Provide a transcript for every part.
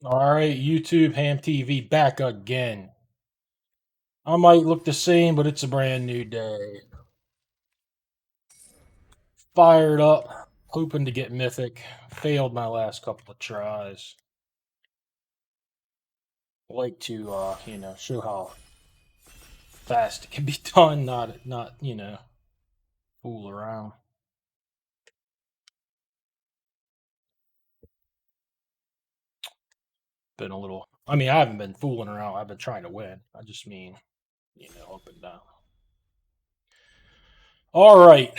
All right, YouTube Ham TV back again. I might look the same, but it's a brand new day. Fired up, hoping to get Mythic. Failed my last couple of tries. Like to, show how fast it can be done. Not fool around. Been a little. I mean, I haven't been fooling around. I've been trying to win. I just mean, up and down. All right,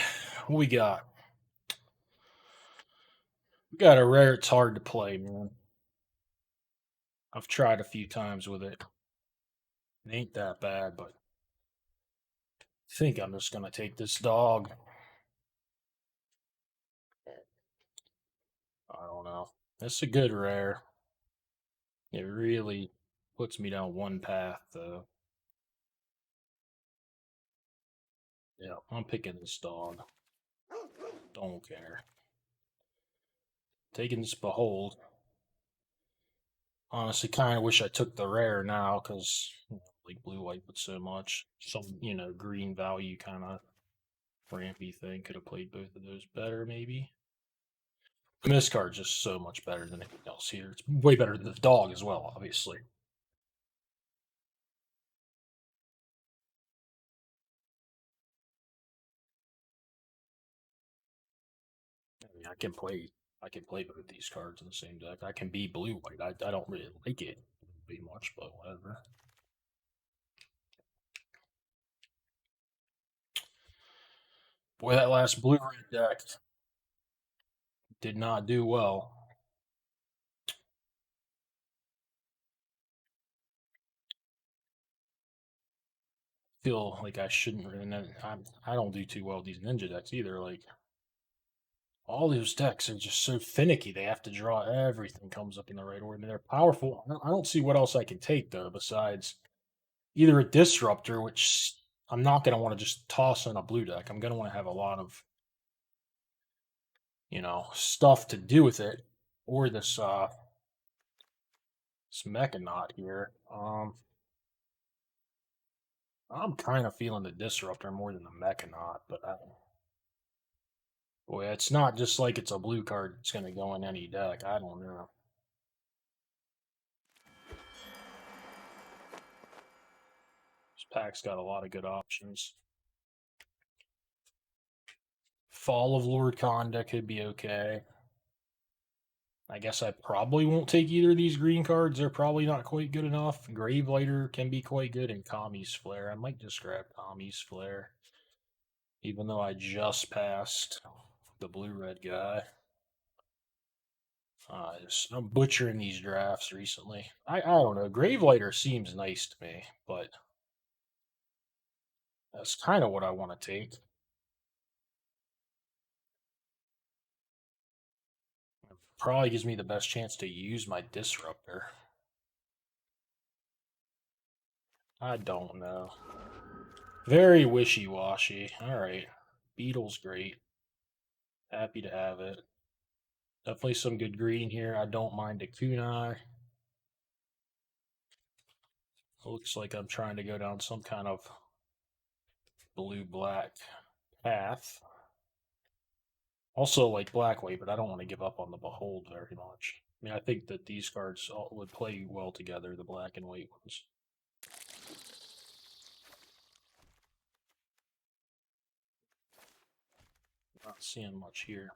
what we got? We got a rare. It's hard to play, man. I've tried a few times with it. It ain't that bad, but I think I'm just gonna take this dog. I don't know. It's a good rare. It really puts me down one path, though. Yeah, I'm picking this dog. Don't care. Taking this behold. Honestly, kind of wish I took the rare now because like blue white with so much. Some green value kind of rampy thing could have played both of those better maybe. I mean, this card's just so much better than anything else here. It's way better than the dog as well, obviously. I mean, I can play both these cards in the same deck. I can be blue white. I don't really like it be much, but whatever. Boy, that last blue red deck did not do well. Feel like I shouldn't really. I don't do too well with these ninja decks either. Like all those decks are just so finicky. They have to draw everything comes up in the right order. And they're powerful. I don't see what else I can take though besides either a disruptor, which I'm not going to want to just toss in a blue deck. I'm going to want to have a lot of stuff to do with it, or this Mechanaut here. I'm kind of feeling the Disruptor more than the Mechanaut, but boy, it's not just like it's a blue card that's going to go in any deck. I don't know. This pack's got a lot of good options. Fall of Lord Conda could be okay. I guess I probably won't take either of these green cards. They're probably not quite good enough. Gravelighter can be quite good, and Kami's Flare. I might just grab Kami's Flare, even though I just passed the blue-red guy. I'm butchering these drafts recently. I don't know. Gravelighter seems nice to me, but that's kind of what I want to take. Probably gives me the best chance to use my Disruptor. I don't know. Very wishy-washy. All right. Beetle's great. Happy to have it. Definitely some good green here. I don't mind a kunai. Looks like I'm trying to go down some kind of blue-black path. Also like black white, but I don't want to give up on the behold very much. I mean, I think that these cards all would play well together, the black and white ones. Not seeing much here.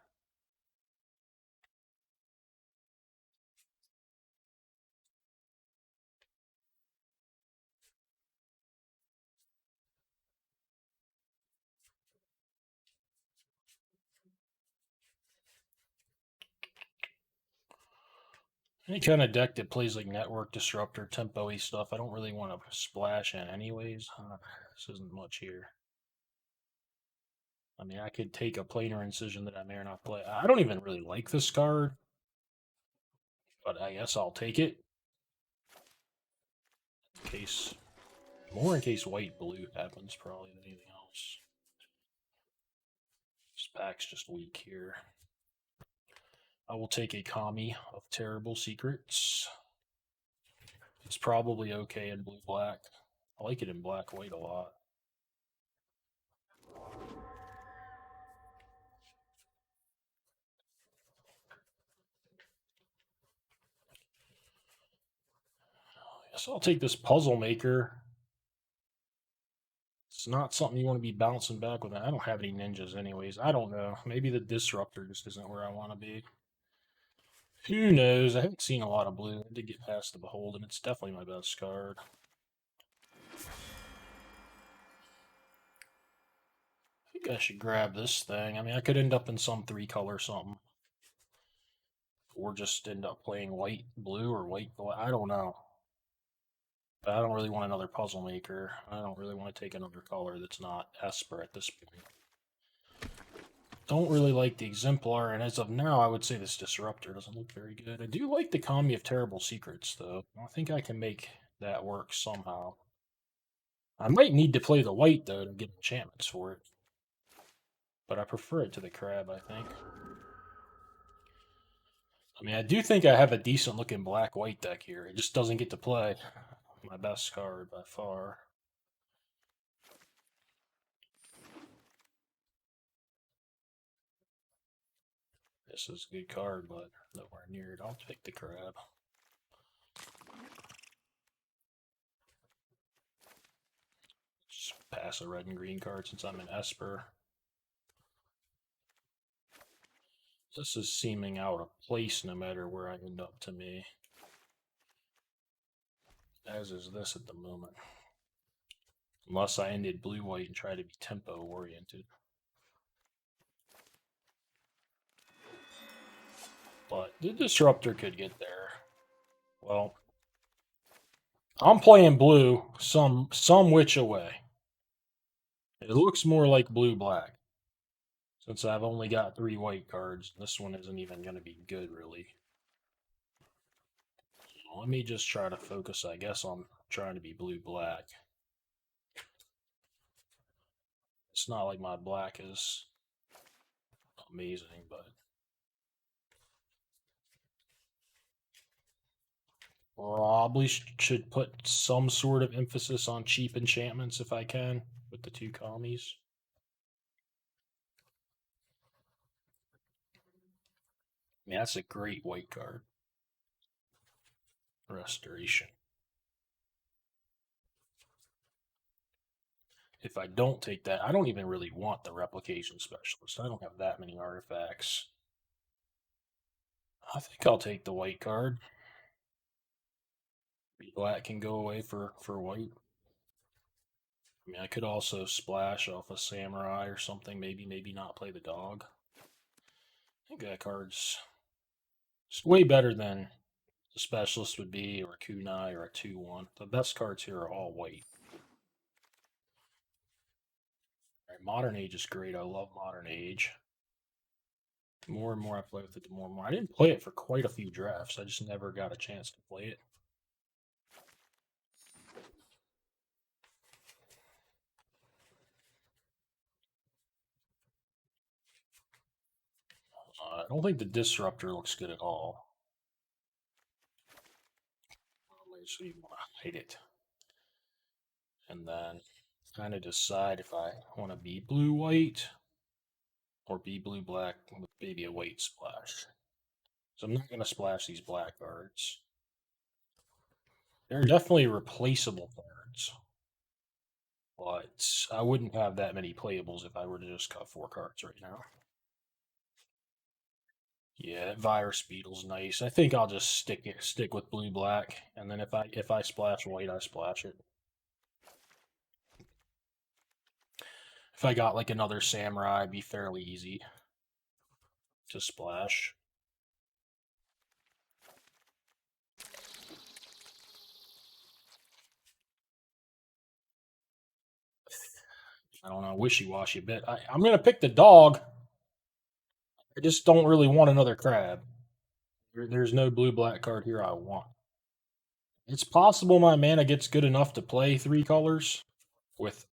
Any kind of deck that plays like Network Disruptor, tempo-y stuff, I don't really want to splash in anyways. This isn't much here. I mean, I could take a planar incision that I may or not play. I don't even really like this card, but I guess I'll take it. In case, more in case white blue happens, probably than anything else. This pack's just weak here. I will take a Kami of Terrible Secrets. It's probably okay in blue-black. I like it in black-white a lot. Guess I'll take this puzzle maker. It's not something you want to be bouncing back with. I don't have any ninjas anyways. I don't know. Maybe the disruptor just isn't where I want to be. Who knows? I haven't seen a lot of blue. I did get past the Beholden. It's definitely my best card. I think I should grab this thing. I mean, I could end up in some 3-color something. Or just end up playing white, blue, or white, black. I don't know. But I don't really want another puzzle maker. I don't really want to take another color that's not Esper at this point. Don't really like the Exemplar, and as of now, I would say this Disruptor doesn't look very good. I do like the Kami of Terrible Secrets, though. I think I can make that work somehow. I might need to play the white, though, to get enchantments for it. But I prefer it to the crab, I think. I mean, I do think I have a decent-looking black-white deck here. It just doesn't get to play. My best card by far. This is a good card, but nowhere near it. I'll take the crab. Just pass a red and green card since I'm in Esper. This is seeming out of place no matter where I end up to me. As is this at the moment. Unless I ended blue-white and try to be tempo-oriented. But the Disruptor could get there. Well, I'm playing blue some which away. It looks more like blue-black. Since I've only got 3 white cards, this one isn't even going to be good, really. Let me just try to focus, I guess, on trying to be blue-black. It's not like my black is amazing, but probably should put some sort of emphasis on cheap enchantments if I can with the 2 Kamis. I mean, that's a great white card. Restoration. If I don't take that, I don't even really want the Replication Specialist. I don't have that many artifacts. I think I'll take the white card. Black can go away for white. I mean, I could also splash off a Samurai or something. Maybe not play the dog. I think that card's way better than the Specialist would be, or a Kunai, or a 2-1. The best cards here are all white. Right, Modern Age is great. I love Modern Age. The more and more I play with it, the more and more. I didn't play it for quite a few drafts. I just never got a chance to play it. I don't think the Disruptor looks good at all. So you want to hide it. And then kind of decide if I want to be blue-white or be blue-black with maybe a white splash. So I'm not going to splash these black cards. They're definitely replaceable cards. But I wouldn't have that many playables if I were to just cut 4 cards right now. Yeah, Virus Beetle's nice. I think I'll just stick with blue-black, and then if I splash white, I splash it. If I got like another Samurai, it'd be fairly easy to splash. I don't know, wishy-washy bit. I'm going to pick the dog. I just don't really want another crab. There's no blue-black card here I want. It's possible my mana gets good enough to play 3 colors with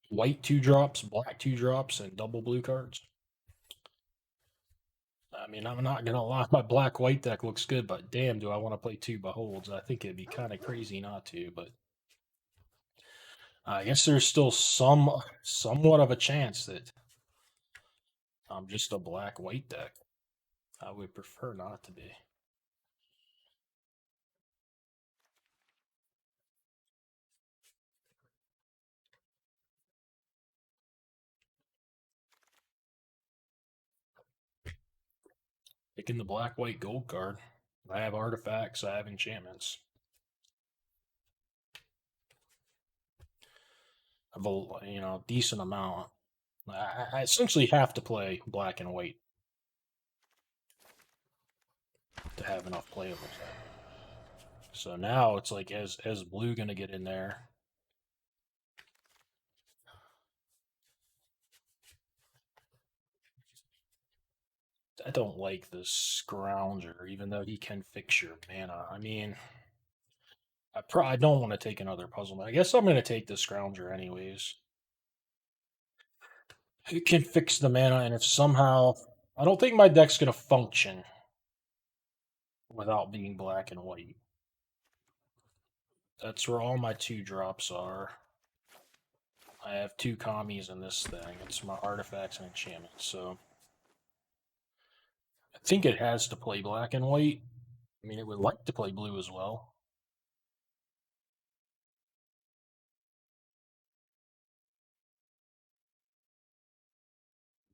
white 2-drops, black 2-drops, and double blue cards. I mean, I'm not gonna lie, my black-white deck looks good, but damn, do I want to play two Beholds? I think it'd be kind of crazy not to, but I guess there's still somewhat of a chance that I'm just a black-white deck. I would prefer not to be. Picking the black-white gold card. I have artifacts, I have enchantments. I have a decent amount. I essentially have to play black and white to have enough playables. So now it's like, is blue gonna get in there? I don't like the Scrounger, even though he can fix your mana. I mean, I don't want to take another puzzle. I guess I'm going to take the Scrounger anyways. It can fix the mana, and if somehow... I don't think my deck's going to function without being black and white. That's where all my 2-drops are. I have 2 commies in this thing. It's my artifacts and enchantments, so... I think it has to play black and white. I mean, it would like to play blue as well.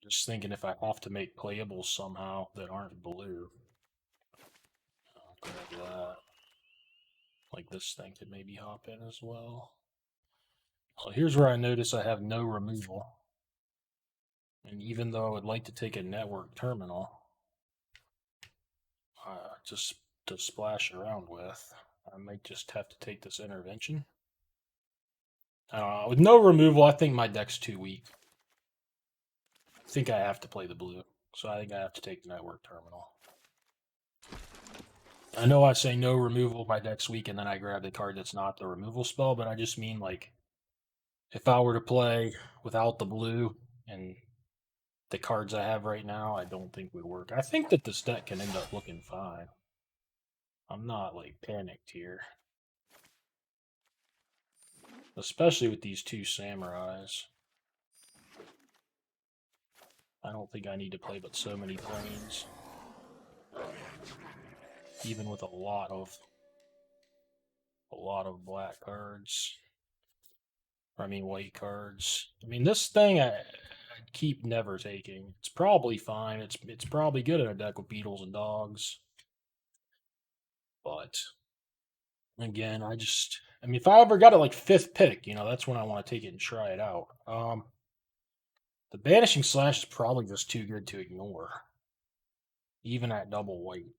Just thinking if I have to make playables somehow that aren't blue. I'll grab that. Like this thing could maybe hop in as well. So here's where I notice I have no removal. And even though I would like to take a network terminal just to splash around with, I might just have to take this intervention. I don't know. With no removal, I think my deck's too weak. I think I have to play the blue. So I think I have to take the network terminal. I know I say no removal, my deck's weak, and then I grab the card that's not the removal spell, but I just mean like if I were to play without the blue and the cards I have right now, I don't think would work. I think that this deck can end up looking fine. I'm not like panicked here. Especially with these 2 samurais. I don't think I need to play but so many planes. Even with a lot of black cards. I mean white cards. I mean this thing I keep never taking. It's probably fine. It's probably good in a deck with beetles and dogs. But again, I mean if I ever got it like 5th pick, that's when I want to take it and try it out. The Banishing Slash is probably just too good to ignore. Even at double white.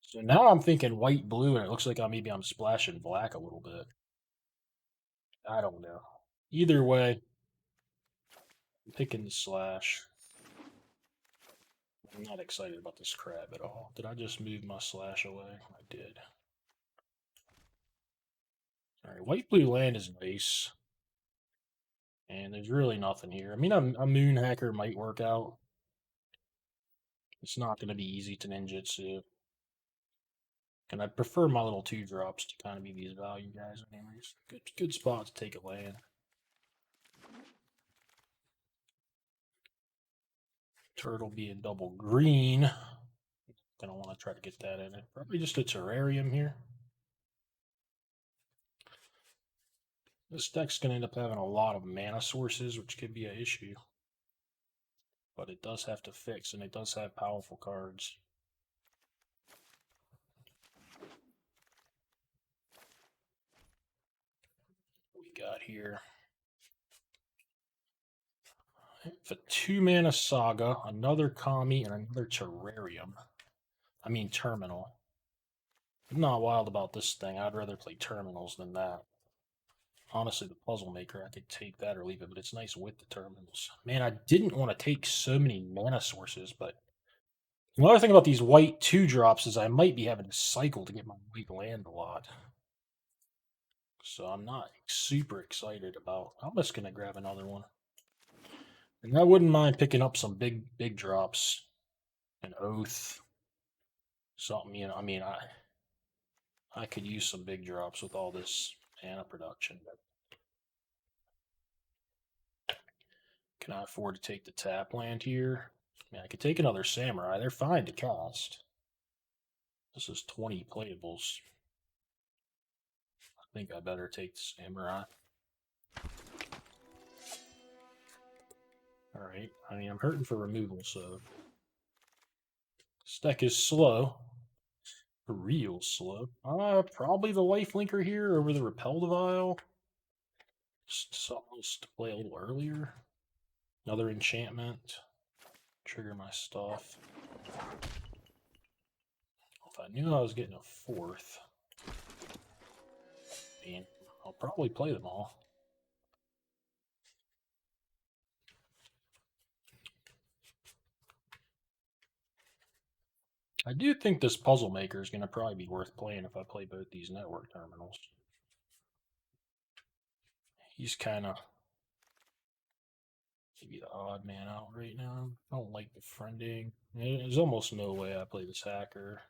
So now I'm thinking white blue and it looks like maybe I'm splashing black a little bit. I don't know. Either way, I'm picking the slash. I'm not excited about this crab at all. Did I just move my slash away? I did. Alright, white blue land is nice. And there's really nothing here. I mean, a moon hacker might work out. It's not going to be easy to ninjutsu. And I prefer my little 2-drops to kind of be these value guys anyways. Good spot to take a land. Turtle being double green. Gonna want to try to get that in it. Probably just a terrarium here. This deck's gonna end up having a lot of mana sources, which could be an issue. But it does have to fix, and it does have powerful cards. What we got here? It's a 2-mana saga, another Kami, and another terrarium. I mean terminal. I'm not wild about this thing. I'd rather play terminals than that. Honestly, the Puzzle Maker, I could take that or leave it, but it's nice with the terminals. Man, I didn't want to take so many mana sources, but another thing about these white 2-drops is I might be having to cycle to get my white land a lot. So I'm not super excited about... I'm just going to grab another one. And I wouldn't mind picking up some big drops. an oath, something. I mean, I could use some big drops with all this mana production, but can I afford to take the tap land here? I mean, I could take another samurai. They're fine to cast. This is 20 playables. I think I better take the samurai. Alright, I mean, I'm hurting for removal, so. This deck is slow. Real slow. Probably the life linker here over the repel the vial. Just something else to play a little earlier. Another enchantment. Trigger my stuff. If I knew I was getting a fourth, man, I'll probably play them all. I do think this puzzle maker is going to probably be worth playing if I play both these network terminals. He's kind of maybe the odd man out right now. I don't like befriending. There's almost no way I play this hacker.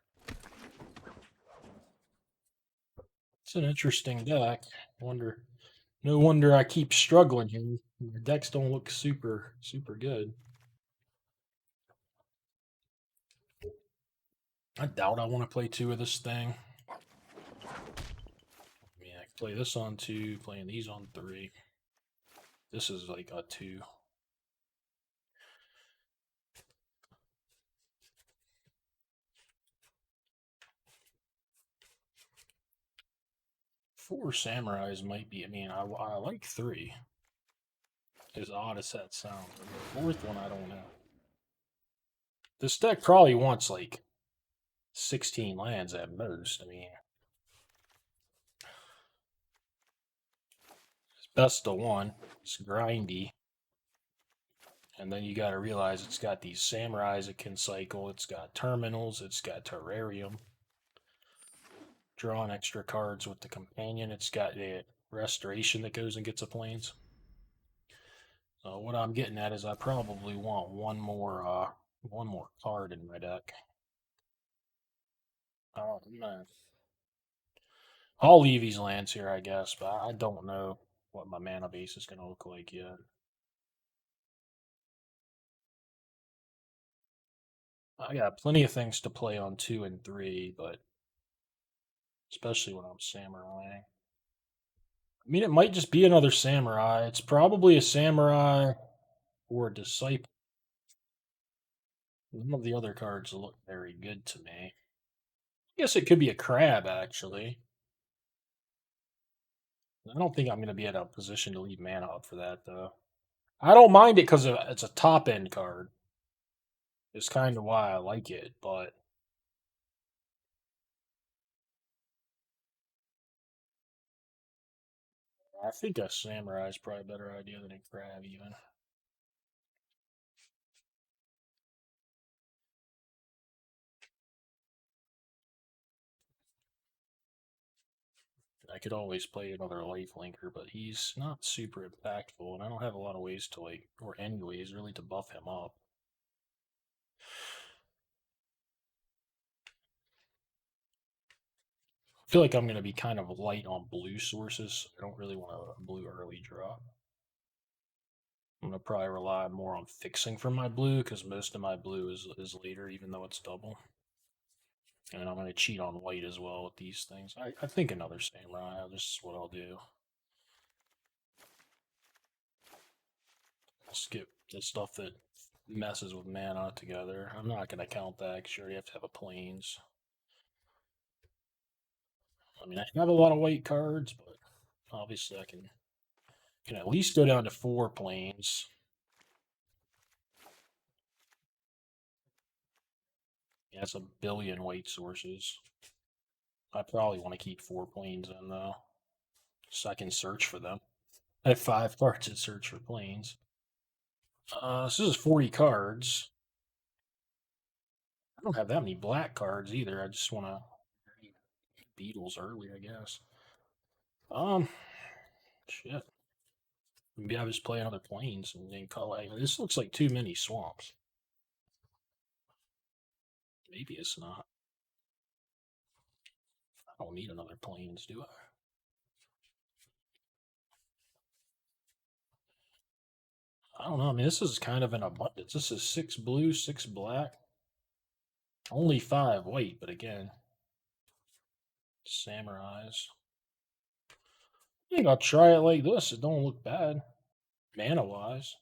It's an interesting deck. Wonder, no wonder I keep struggling here. The decks don't look super good. I doubt I want to play two of this thing. I mean, I can play this on two, playing these on three. This is like a two. Four samurais might be. I mean, I like three. As odd as that sounds. The fourth one, I don't know. This deck probably wants like 16 lands at most. I mean, it's best of one. It's grindy. And then you got to realize it's got these samurais it can cycle. It's got terminals. It's got terrarium. Drawing extra cards with the companion. It's got the restoration that goes and gets a planes. So what I'm getting at is I probably want one more card in my deck. Oh man. I'll leave these lands here, I guess, but I don't know what my mana base is going to look like yet. I got plenty of things to play on 2 and 3, but especially when I'm samurai. I mean, it might just be another samurai. It's probably a samurai or a disciple. None of the other cards look very good to me. I guess it could be a crab, actually. I don't think I'm going to be in a position to leave mana up for that, though. I don't mind it because it's a top end card. It's kind of why I like it, but I think a samurai is probably a better idea than a crab, even. I could always play another life linker, but he's not super impactful, and I don't have a lot of ways to like, or any ways really to buff him up. I feel like I'm going to be kind of light on blue sources. I don't really want a blue early drop. I'm going to probably rely more on fixing for my blue because most of my blue is later, even though it's double. And I'm going to cheat on white as well with these things. I think another samurai. This is what I'll do. I'll skip the stuff that messes with mana together. I'm not going to count that because you already have to have a planes. I mean, I have a lot of white cards, but obviously I can at least go down to 4 planes. Yeah, that's a billion white sources. I probably want to keep 4 planes in though, so I can search for them. I have 5 cards to search for planes. So this is 40 cards. I don't have that many black cards either. I just want to Beatles early, I guess. Shit. Maybe I just play another planes and then call it. This looks like too many swamps. Maybe it's not. I don't need another planes, do I? I don't know. I mean, this is kind of an abundance. This is 6 blue, 6 black. Only 5 white, but again, samurais. I think I'll try it like this. It don't look bad, mana-wise.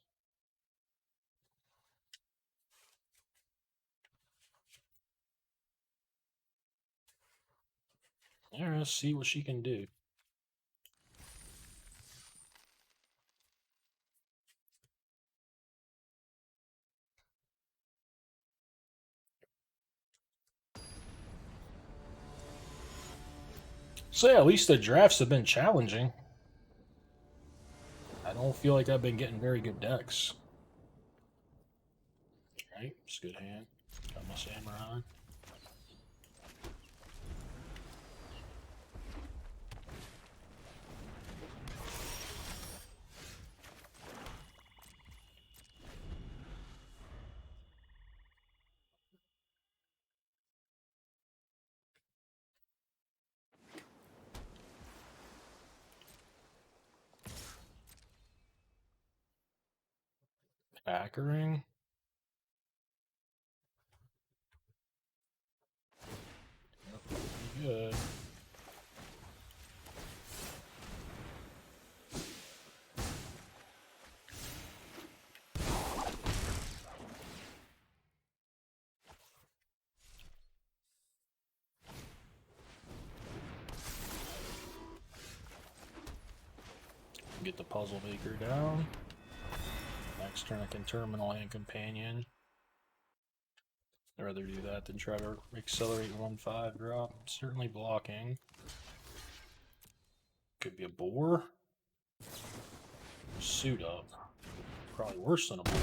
Yeah, let's see what she can do. So yeah, at least the drafts have been challenging. I don't feel like I've been getting very good decks. Right, it's a good hand. Got my samurai. Packering. Pretty good. Get the puzzle maker down. Next turn I can terminal and companion. I'd rather do that than try to accelerate 1/5 drop. Certainly blocking. Could be a boar. Suit up. Probably worse than a boar.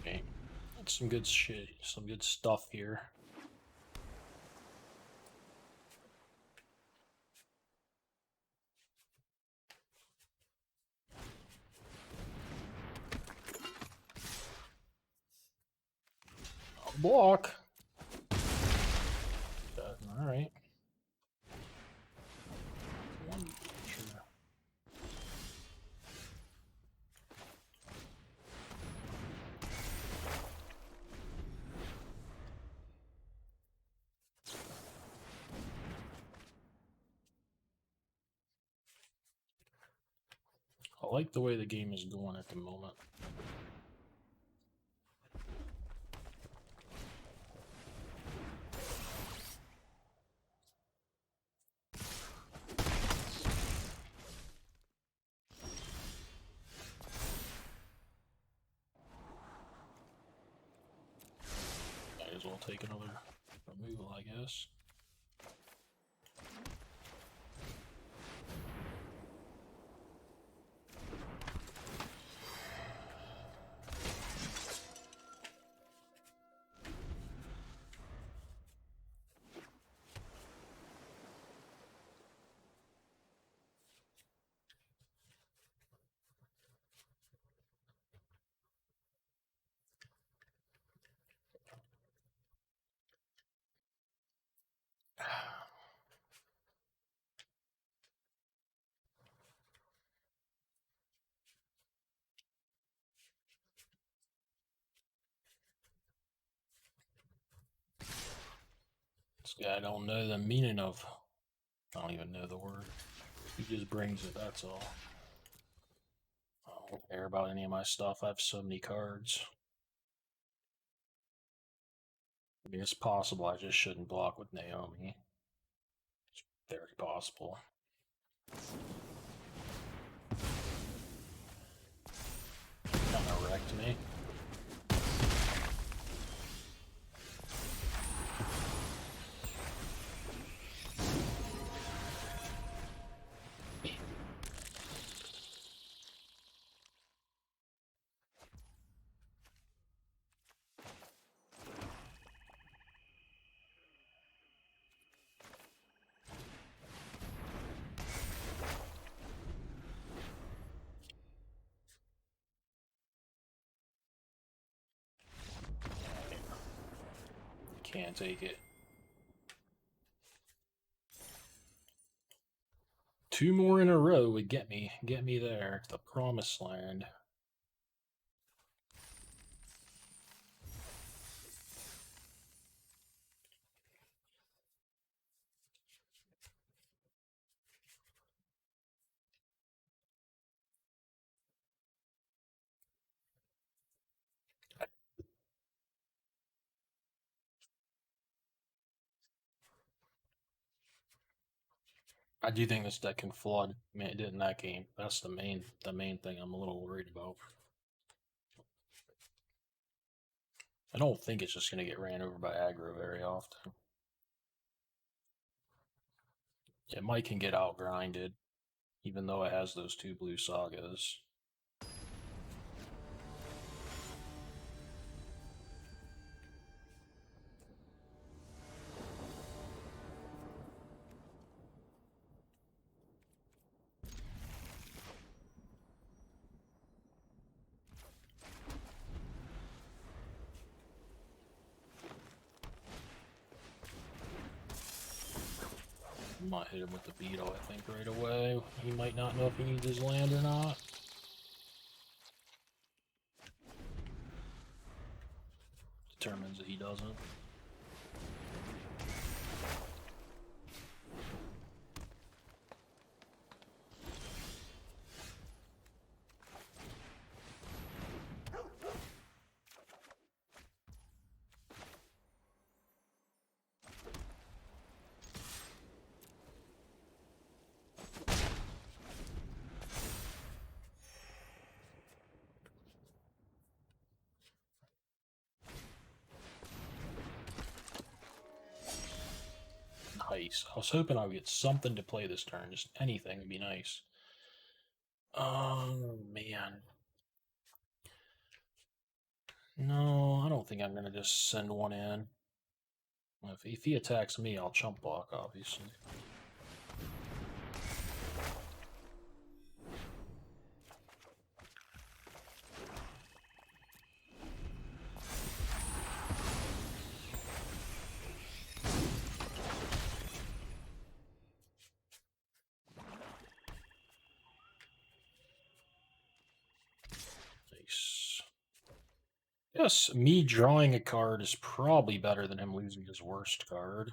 Okay. That's some good shit. Some good stuff here. Block. All right. Sure. I like the way the game is going at the moment. Might as well take another removal, I guess. This guy don't know the meaning of. I don't even know the word. He just brings it, that's all. I don't care about any of my stuff. I have so many cards. I mean, it's possible I just shouldn't block with Naomi. It's very possible. Kind of wrecked me. can't take it. 2 more in a row would get me there to the promised land. I do think this deck can flood. I mean, it did in that game. That's the main thing I'm a little worried about. I don't think it's just going to get ran over by aggro very often. It might can get outgrinded, even though it has those 2 blue sagas. Might hit him with the beetle, I think, right away. He might not know if he needs his land or not. Determines that he doesn't. Nice. I was hoping I would get something to play this turn. Just anything would be nice. Oh, man. No, I don't think I'm going to just send one in. If he attacks me, I'll chump block, obviously. Nice. Yes, me drawing a card is probably better than him losing his worst card.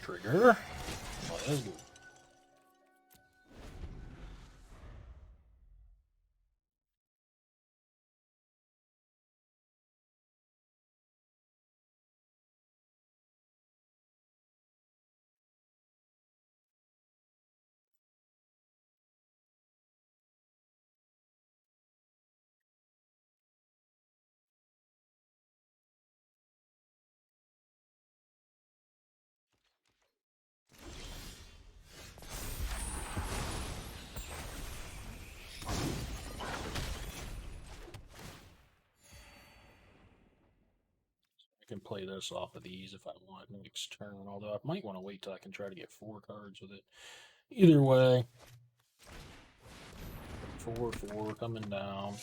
Trigger. Let's go. I can play this off of these if I want next turn, although I might want to wait till I can try to get 4 cards with it. Either way, 4/4 coming down.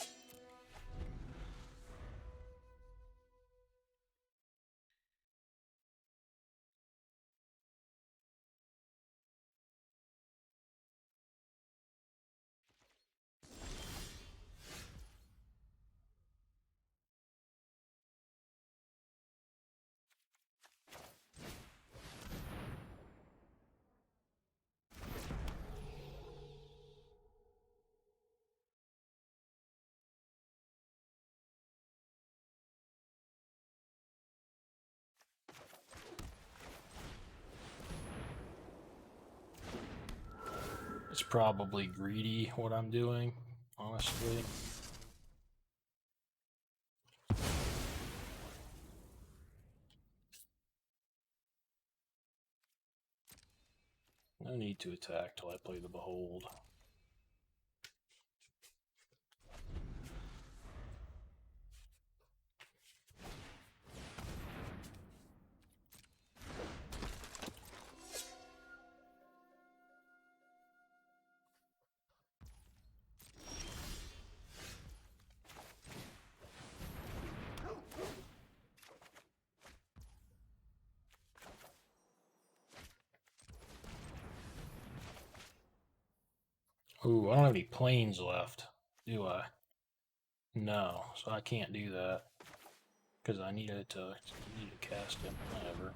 It's probably greedy what I'm doing, honestly. No need to attack till I play the Behold. Ooh, I don't have any planes left, do I? No, so I can't do that. Because I need to cast it. Whatever.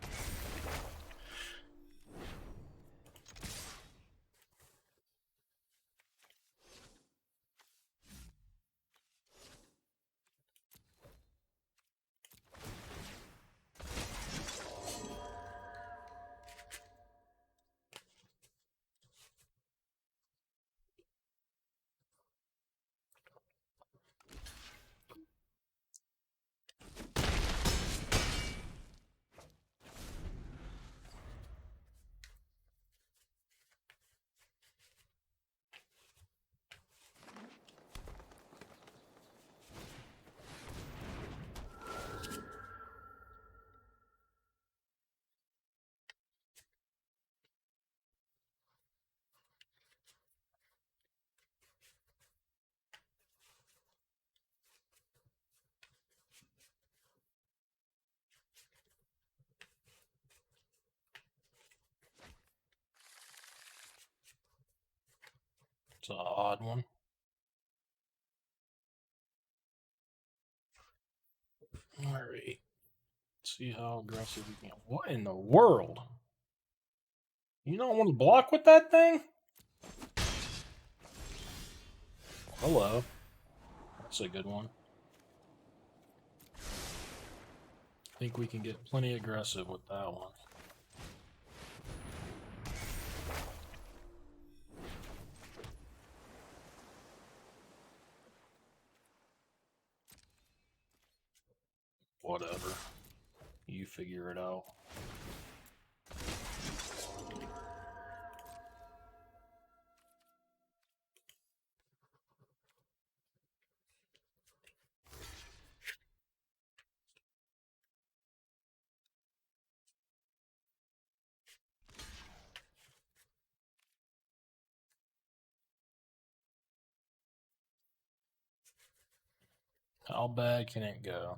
It's an odd one. Alright. See how aggressive we can. What in the world? You don't want to block with that thing? Hello. That's a good one. I think we can get plenty aggressive with that one. Whatever. You figure it out. How bad can it go?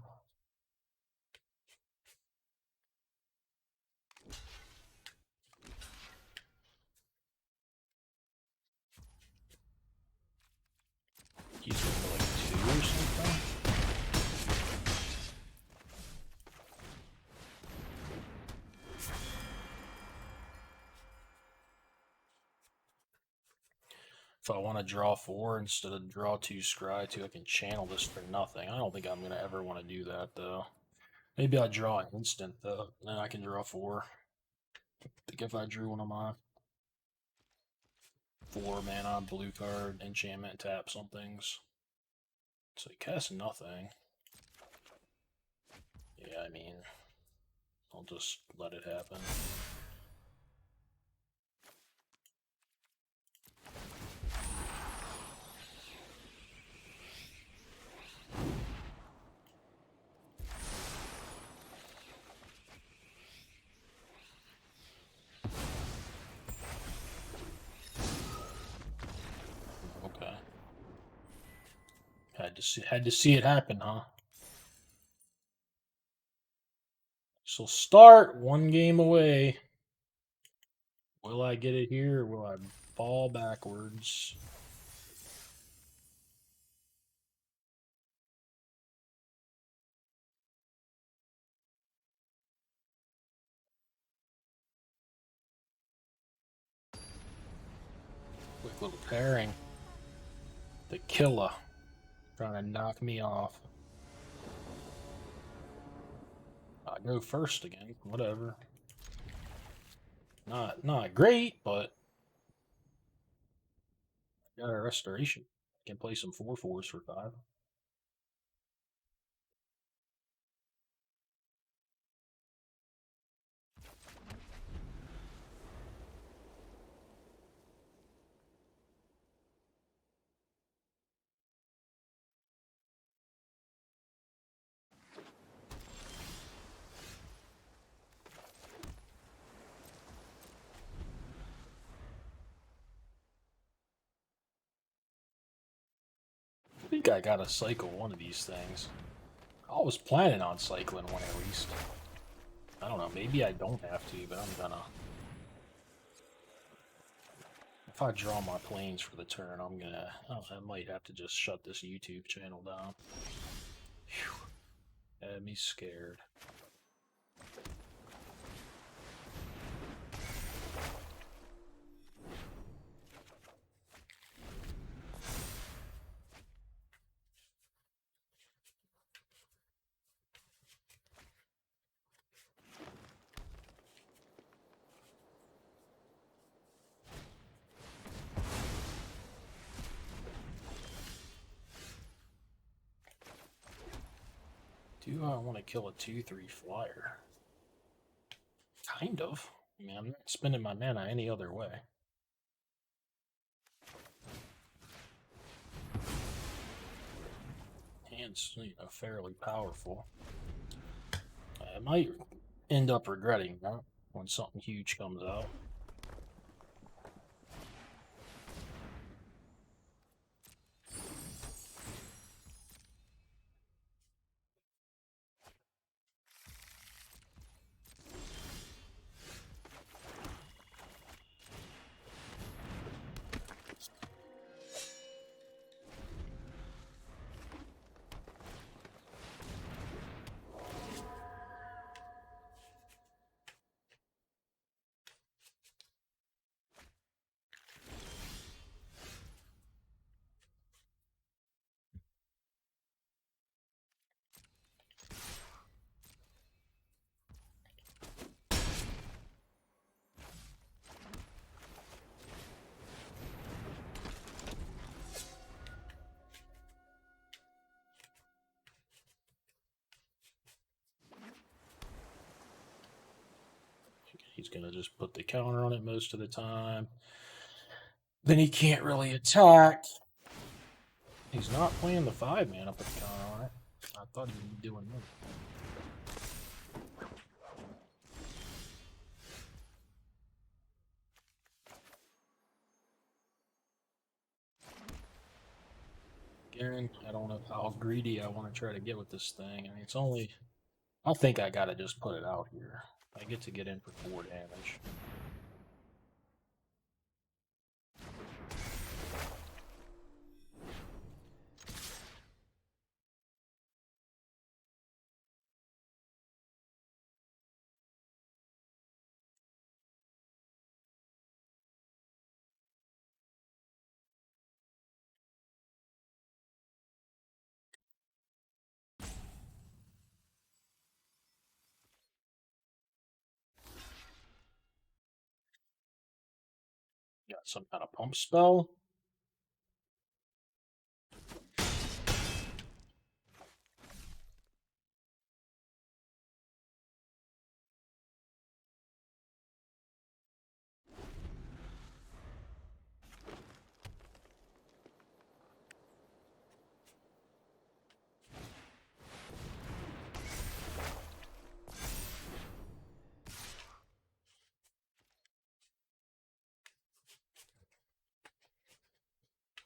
He's going for like 2 or something? If I want to draw 4 instead of draw 2 scry 2, I can channel this for nothing. I don't think I'm going to ever want to do that, though. Maybe I draw an instant, though. Then I can draw 4. I think if I drew one of my 4 mana blue card enchantment tap somethings. So he casts nothing. Yeah, I mean, I'll just let it happen. Okay. Had to see it happen, huh? So start 1 game away. Will I get it here or will I fall backwards? Quick little pairing. The killer. Trying to knock me off. I go first again. Whatever. Not great, but I got a restoration. I can play some 4/4s for 5. think I gotta cycle one of these things. I was planning on cycling one at least. I don't know, maybe I don't have to, but I'm gonna. If I draw my planes for the turn, I'm gonna. I might have to just shut this YouTube channel down. Whew. Had me scared. Do I want to kill a 2/3 flyer? Kind of. I mean, I'm not spending my mana any other way. Hand's, fairly powerful. I might end up regretting that when something huge comes out. He's going to just put the counter on it most of the time. Then he can't really attack. He's not playing the 5-mana, put the counter on it. I thought he would be doing that. Again, I don't know how greedy I want to try to get with this thing. I mean, it's only... I think I gotta just put it out here. I get to get in for 4 damage. Got some kind of pump spell.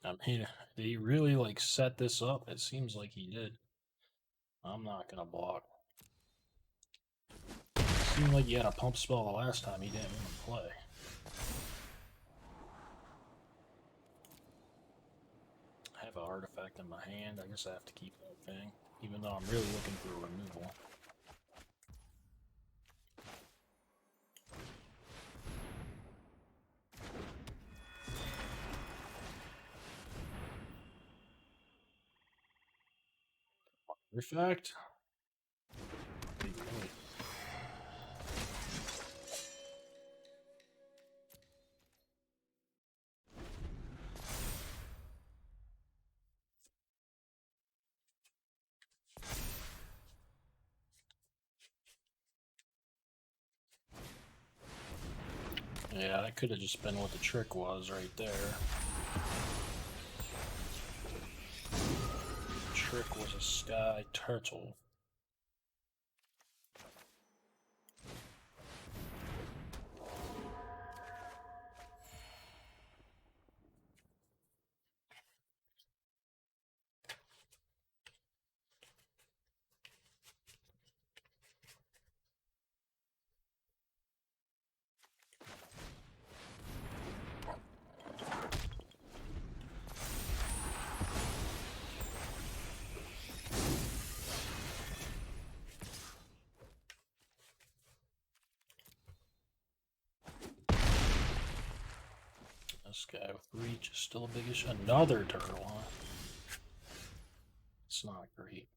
I mean, did he really like set this up? It seems like he did. I'm not gonna block. It seemed like he had a pump spell the last time he didn't even play. I have an artifact in my hand. I guess I have to keep that thing, even though I'm really looking for a removal. Artifact? Yeah, that could have just been what the trick was right there. The trick was a sky turtle. This guy with reach is still a biggish. Another turtle, huh? It's not great.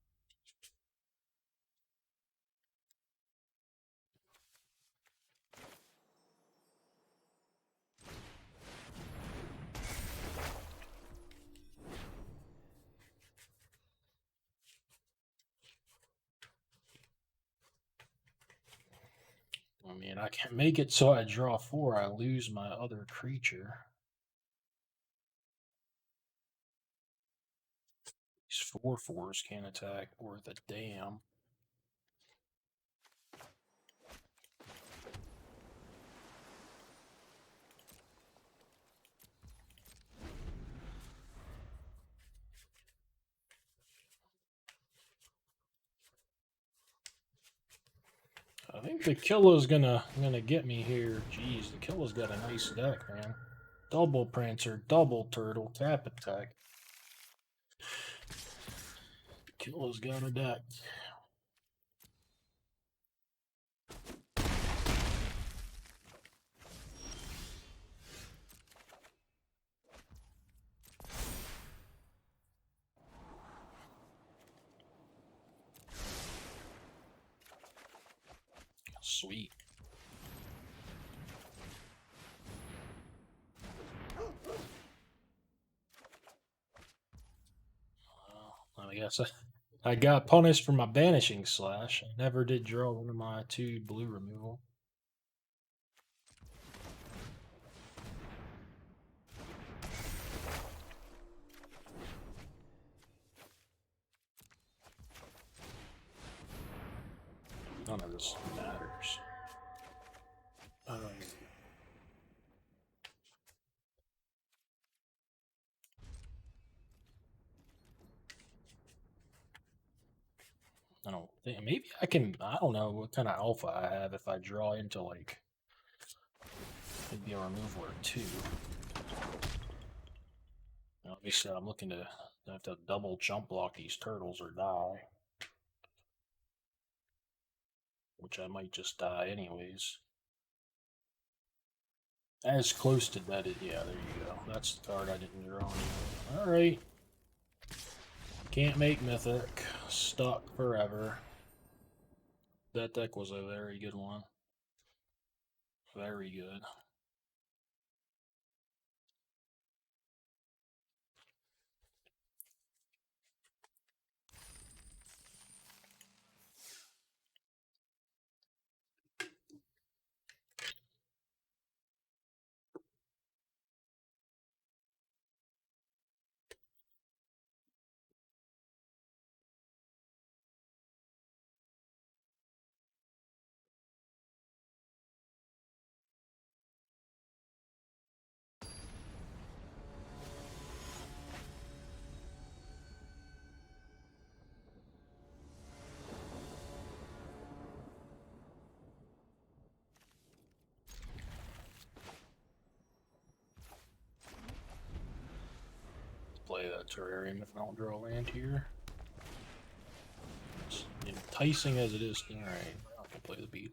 I mean, I can make it so I draw 4, I lose my other creature. These 4/4s can't attack worth a damn. I think the Killa's gonna get me here. Jeez, the Killa's got a nice deck, man. Double Prancer, double Turtle, tap attack. Killa's got a deck. Sweet. Well, I guess I got punished for my Banishing Slash. I never did draw one of my 2 blue removal. None of this matters. I don't think, maybe I can, I don't know what kind of alpha I have if I draw into like maybe a removal or 2. Obviously, I'm looking to have to double jump block these turtles or die, which I might just die anyways. As close to dead, yeah, there you go. That's the card I didn't draw. Alright. Can't make Mythic. Stuck forever. That deck was a very good one. Very good. Play that terrarium if I don't draw a land here. As enticing as it is, alright, I can play the beat.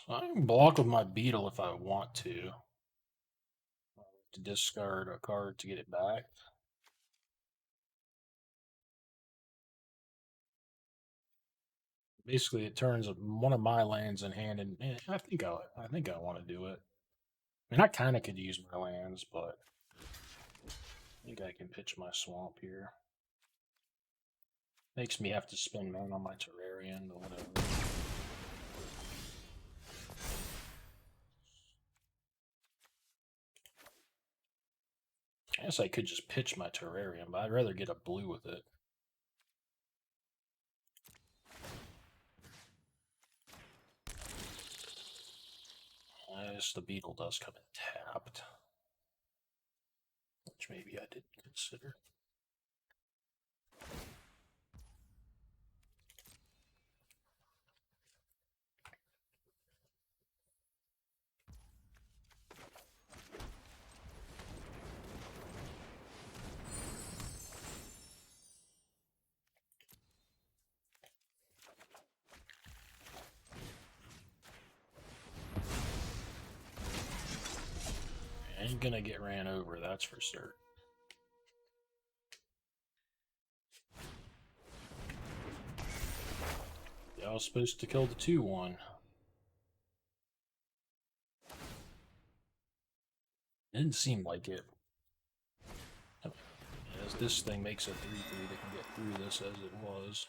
So I can block with my beetle if I want to discard a card to get it back. Basically, it turns one of my lands in hand, and I think I want to do it. I mean, I kind of could use my lands, but I think I can pitch my swamp here. Makes me have to spend mana on my Terrarian, but whatever. I guess I could just pitch my Terrarian, but I'd rather get a blue with it. I guess the beetle does come in tapped, which maybe I didn't consider. Ain't gonna get ran over, that's for certain. I was supposed to kill the 2-1. Didn't seem like it. As this thing makes a 3-3, they can get through this as it was.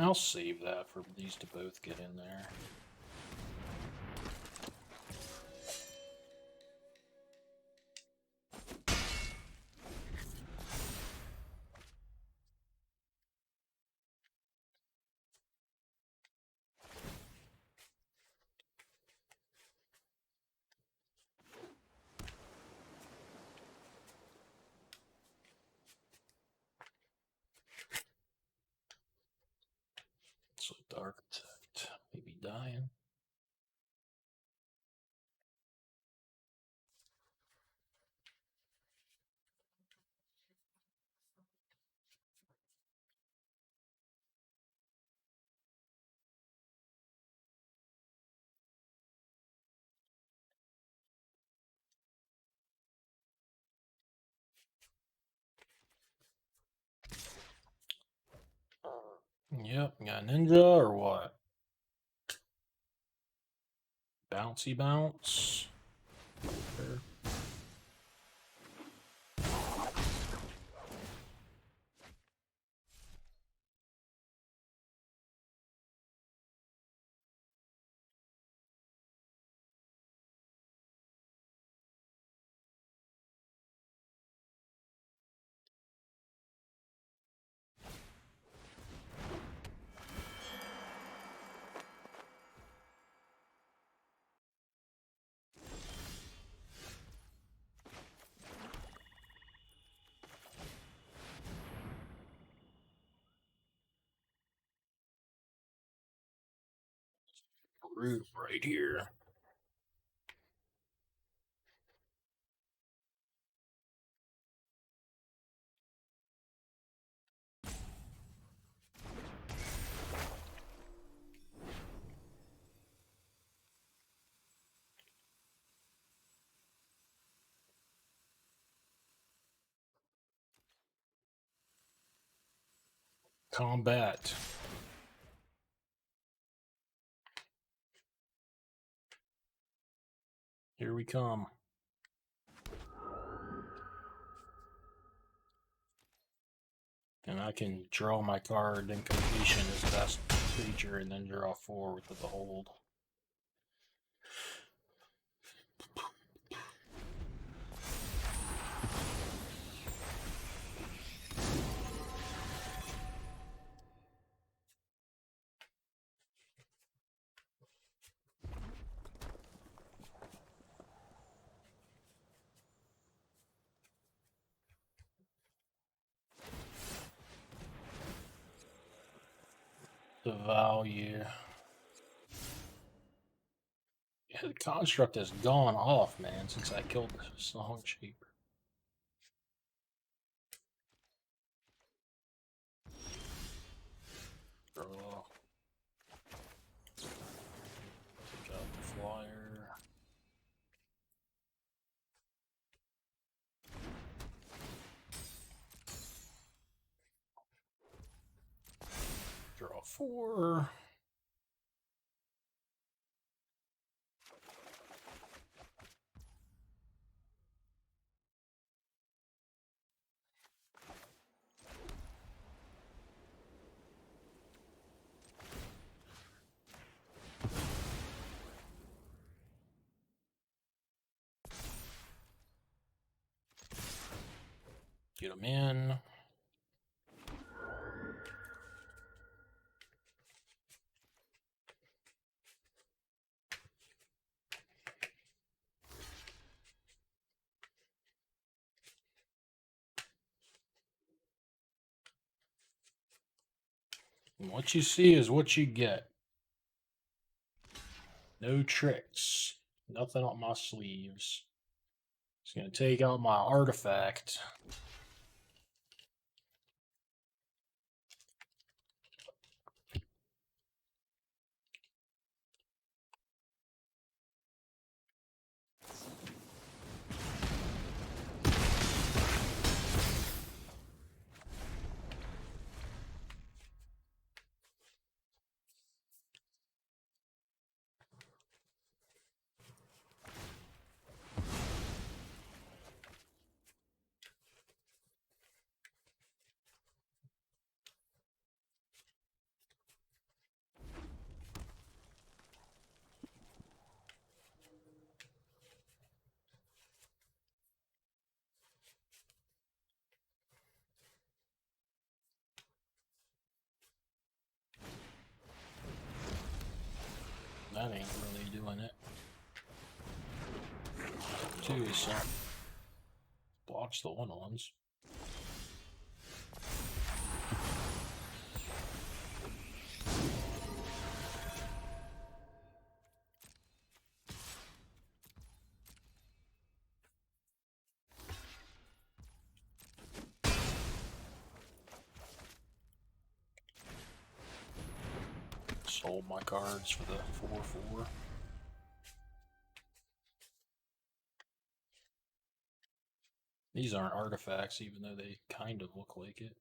I'll save that for these to both get in there. So the Architect maybe dying. Yep, got Ninja or what? Bouncy bounce. Sure. Root right here. Combat. Here we come. And I can draw my card, Incantation is best creature, and then draw 4 with the hold. The value. Yeah, the construct has gone off, man, since I killed the Song Shaper. Draw. Take out the flyer. Draw 4. Get them in. And what you see is what you get. No tricks. Nothing up my sleeves. Just gonna take out my artifact. That ain't really doing it. Two is blocks the 1/1s. Sold my cards for the 4/4. These aren't artifacts, even though they kind of look like it.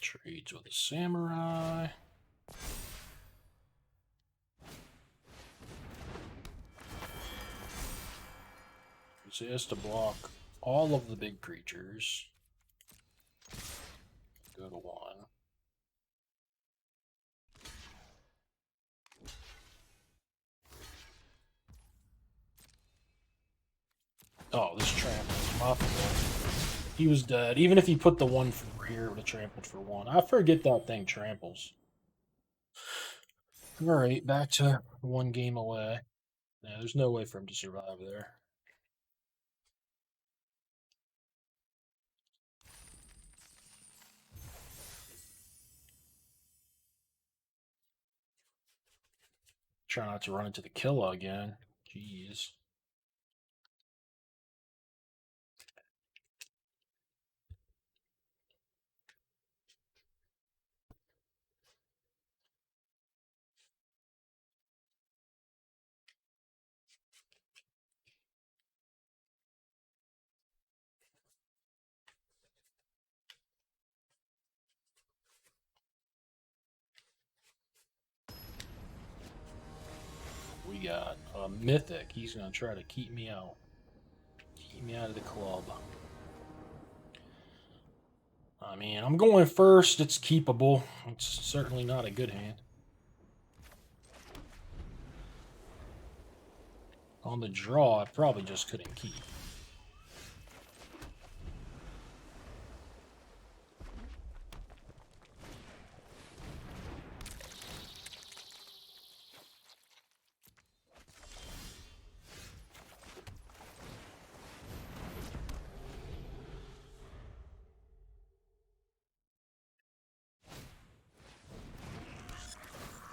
Trades with a samurai. So he has to block all of the big creatures. Go to 1. Oh, this tramples my fault. He was dead. Even if he put the 1/4 here, it would have trampled for 1. I forget that thing tramples. Alright, back to 1 game away. Yeah, there's no way for him to survive there. Try not to run into the killer again. Jeez. We got a Mythic. He's going to try to keep me out. Keep me out of the club. I mean, I'm going first. It's keepable. It's certainly not a good hand. On the draw, I probably just couldn't keep.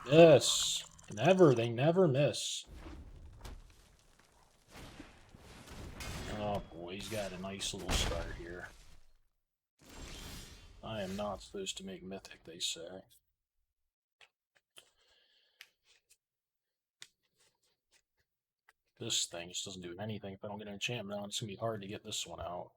Yes. They never miss. Oh boy, he's got a nice little start here. I am not supposed to make Mythic, they say. This thing just doesn't do anything if I don't get an enchantment on. It's going to be hard to get this one out.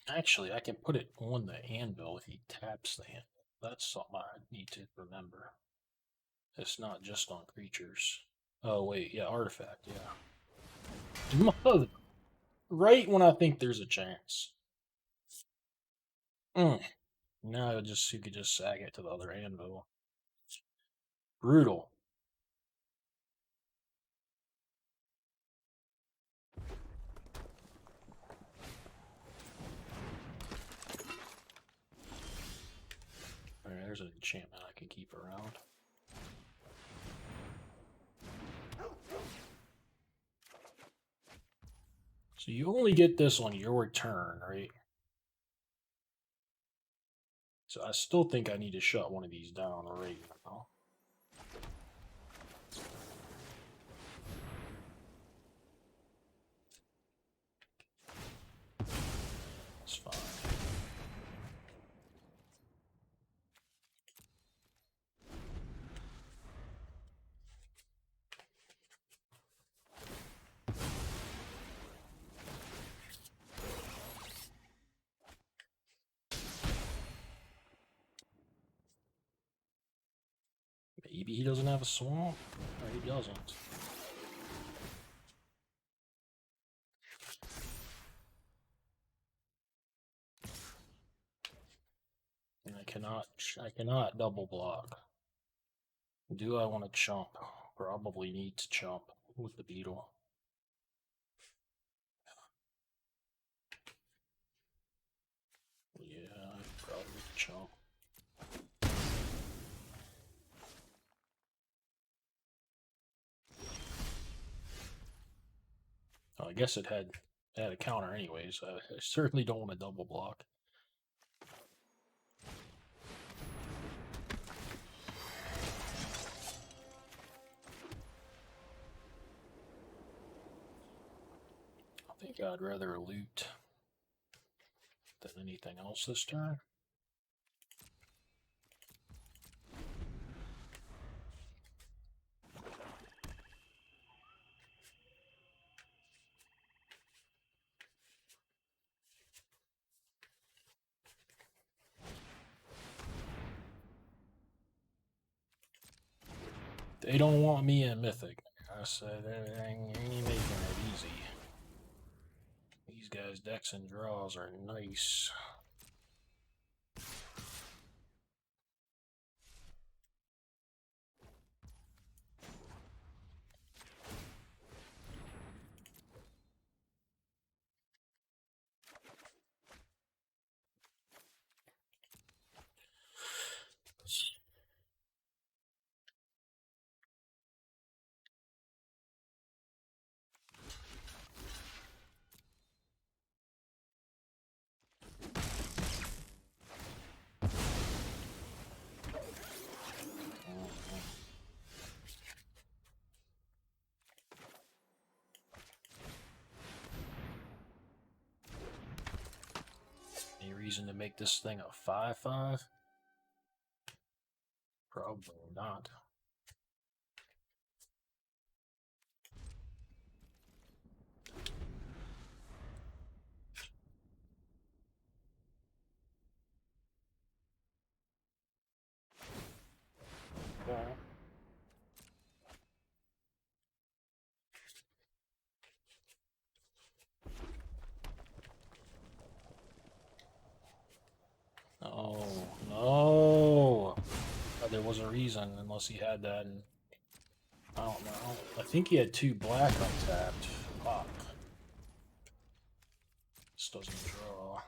Actually, I can put it on the anvil if he taps the anvil. That's something I need to remember. It's not just on creatures. Oh, wait, yeah, artifact, yeah. Mother. Right when I think there's a chance. Now you could just sag it to the other anvil. Brutal. Alright, there's an enchantment I can keep around. So you only get this on your turn, right? So I still think I need to shut one of these down right now. It's fine. Maybe he doesn't have a swamp? Or he doesn't. And I cannot double block. Do I want to chump? Probably need to chump with the beetle. Yeah, probably need to chump. Oh, I guess it had a counter anyways. I certainly don't want to double block. I think I'd rather loot than anything else this turn. They don't want me in Mythic. I said they ain't making it easy. These guys' decks and draws are nice. Any reason to make this thing a 5/5? Probably not. Okay. Oh, no. There was a reason, unless he had that. And I don't know. I think he had 2 black untapped. Fuck. This doesn't draw.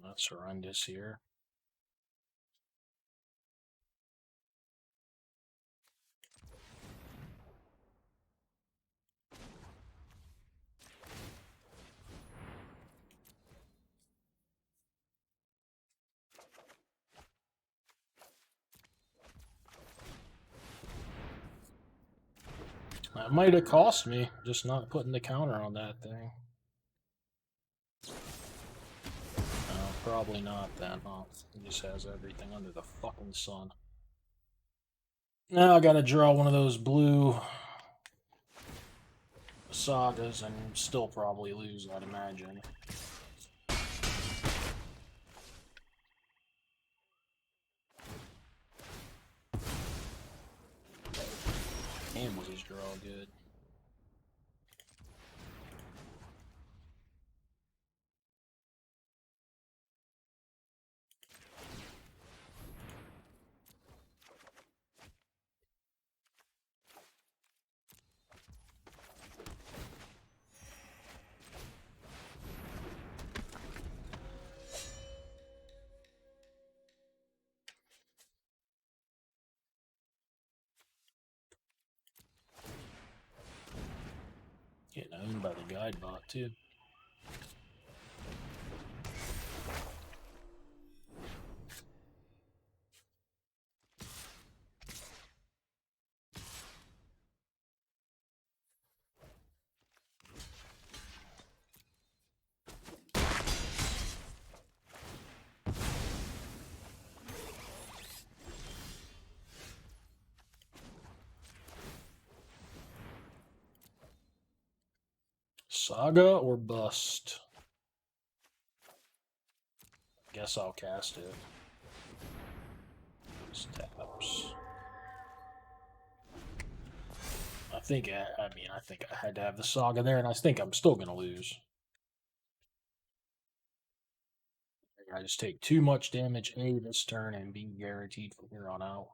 That's horrendous here. That might have cost me, just not putting the counter on that thing. No, probably not then. Huh? He just has everything under the fucking sun. Now I gotta draw one of those blue sagas and still probably lose, I'd imagine. Damn, was his draw good. Getting owned by the guide bot, too. Saga or bust? Guess I'll cast it. Taps. I think I think I had to have the saga there, and I think I'm still gonna lose. I just take too much damage A this turn and be guaranteed from here on out.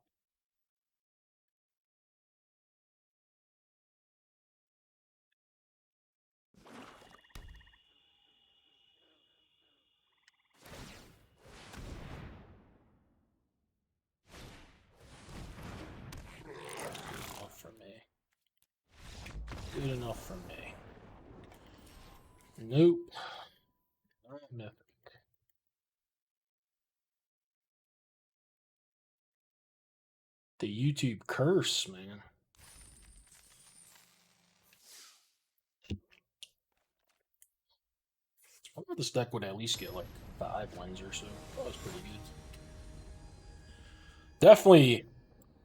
Enough for me. Good enough for me. Nope. Not Mythic. The YouTube curse, man. I wonder if this deck would at least get like 5 wins or so. That was pretty good. Definitely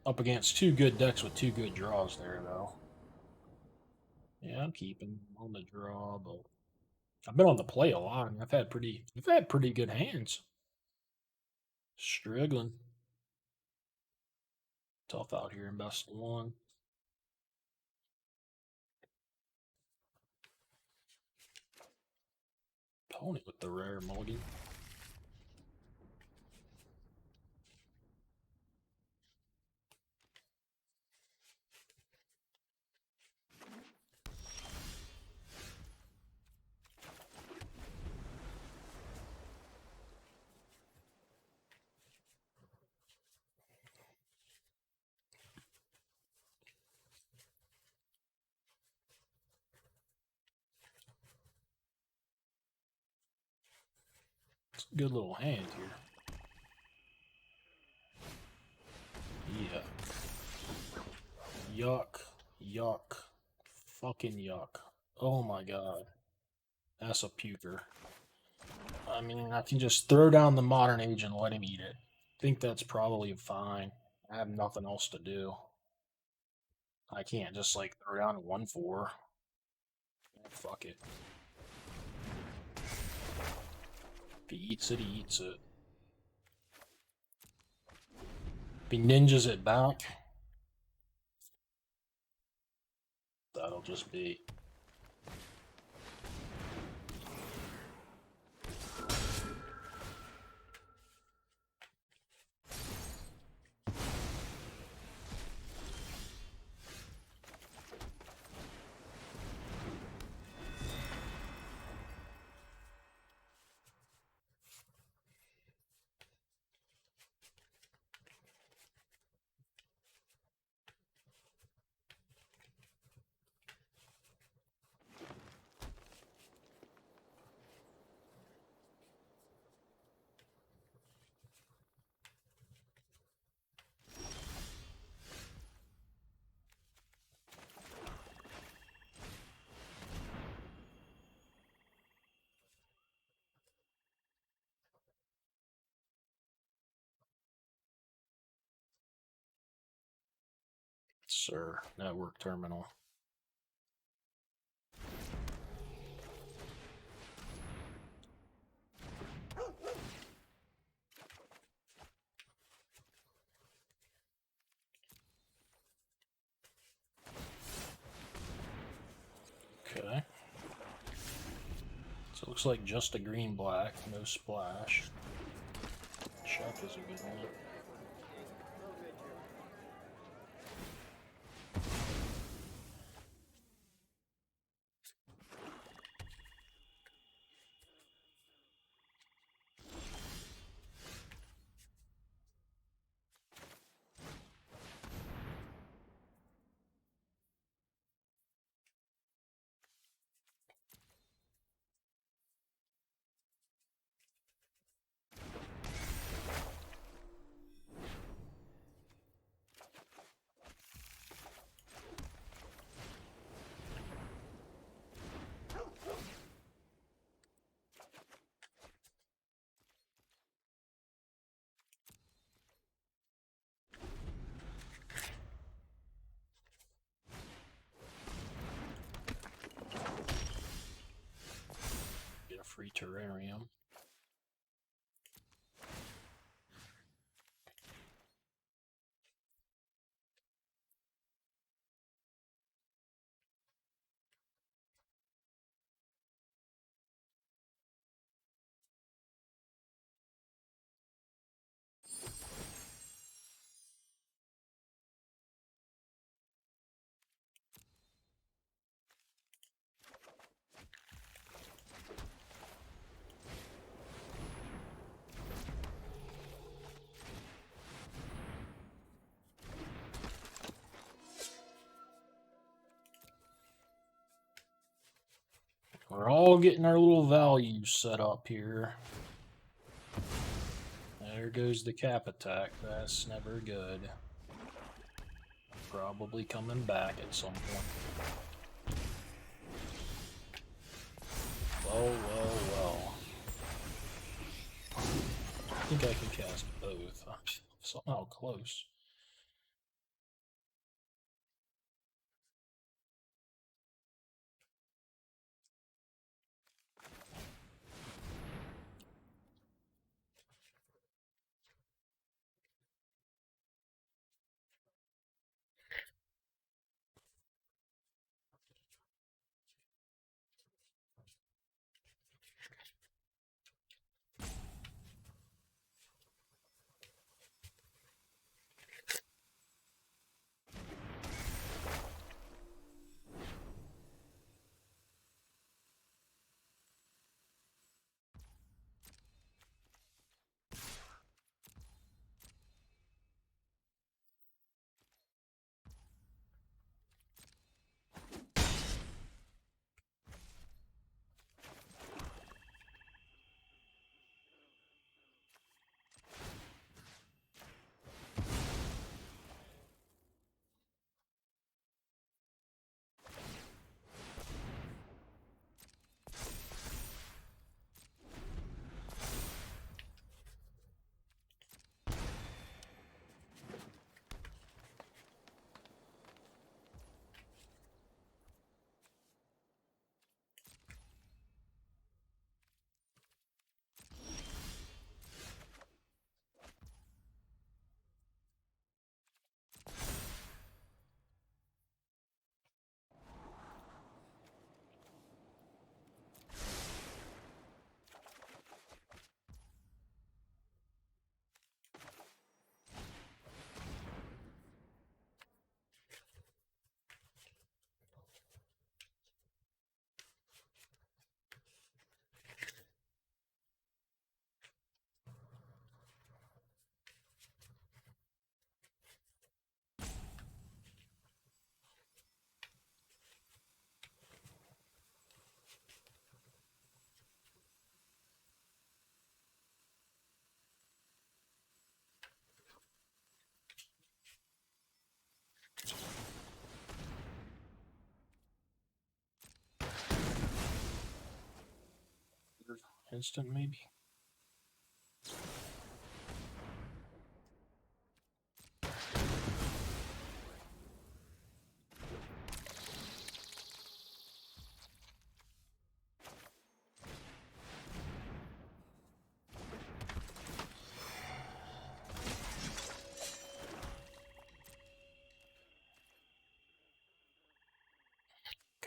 up against 2 good decks with 2 good draws there, though. Yeah, I'm keeping on the draw, but I've been on the play a lot. I've had pretty good hands. Struggling. Tough out here in best of 1. Pony with the rare mulligan. It's a good little hand here. Yeah. Yuck. Yuck. Fucking yuck. Oh my god. That's a puker. I mean, I can just throw down the modern age and let him eat it. I think that's probably fine. I have nothing else to do. I can't just like throw down 1/4. Fuck it. If he eats it, he eats it. If he ninjas it back, that'll just be. sir. Network terminal. Okay. So it looks like just a green black, no splash. Check is a good one. Get a free terrarium. We're all getting our little values set up here. There goes the cap attack. That's never good. Probably coming back at some point. Well. I think I can cast both. I'm somehow close. Instant, maybe.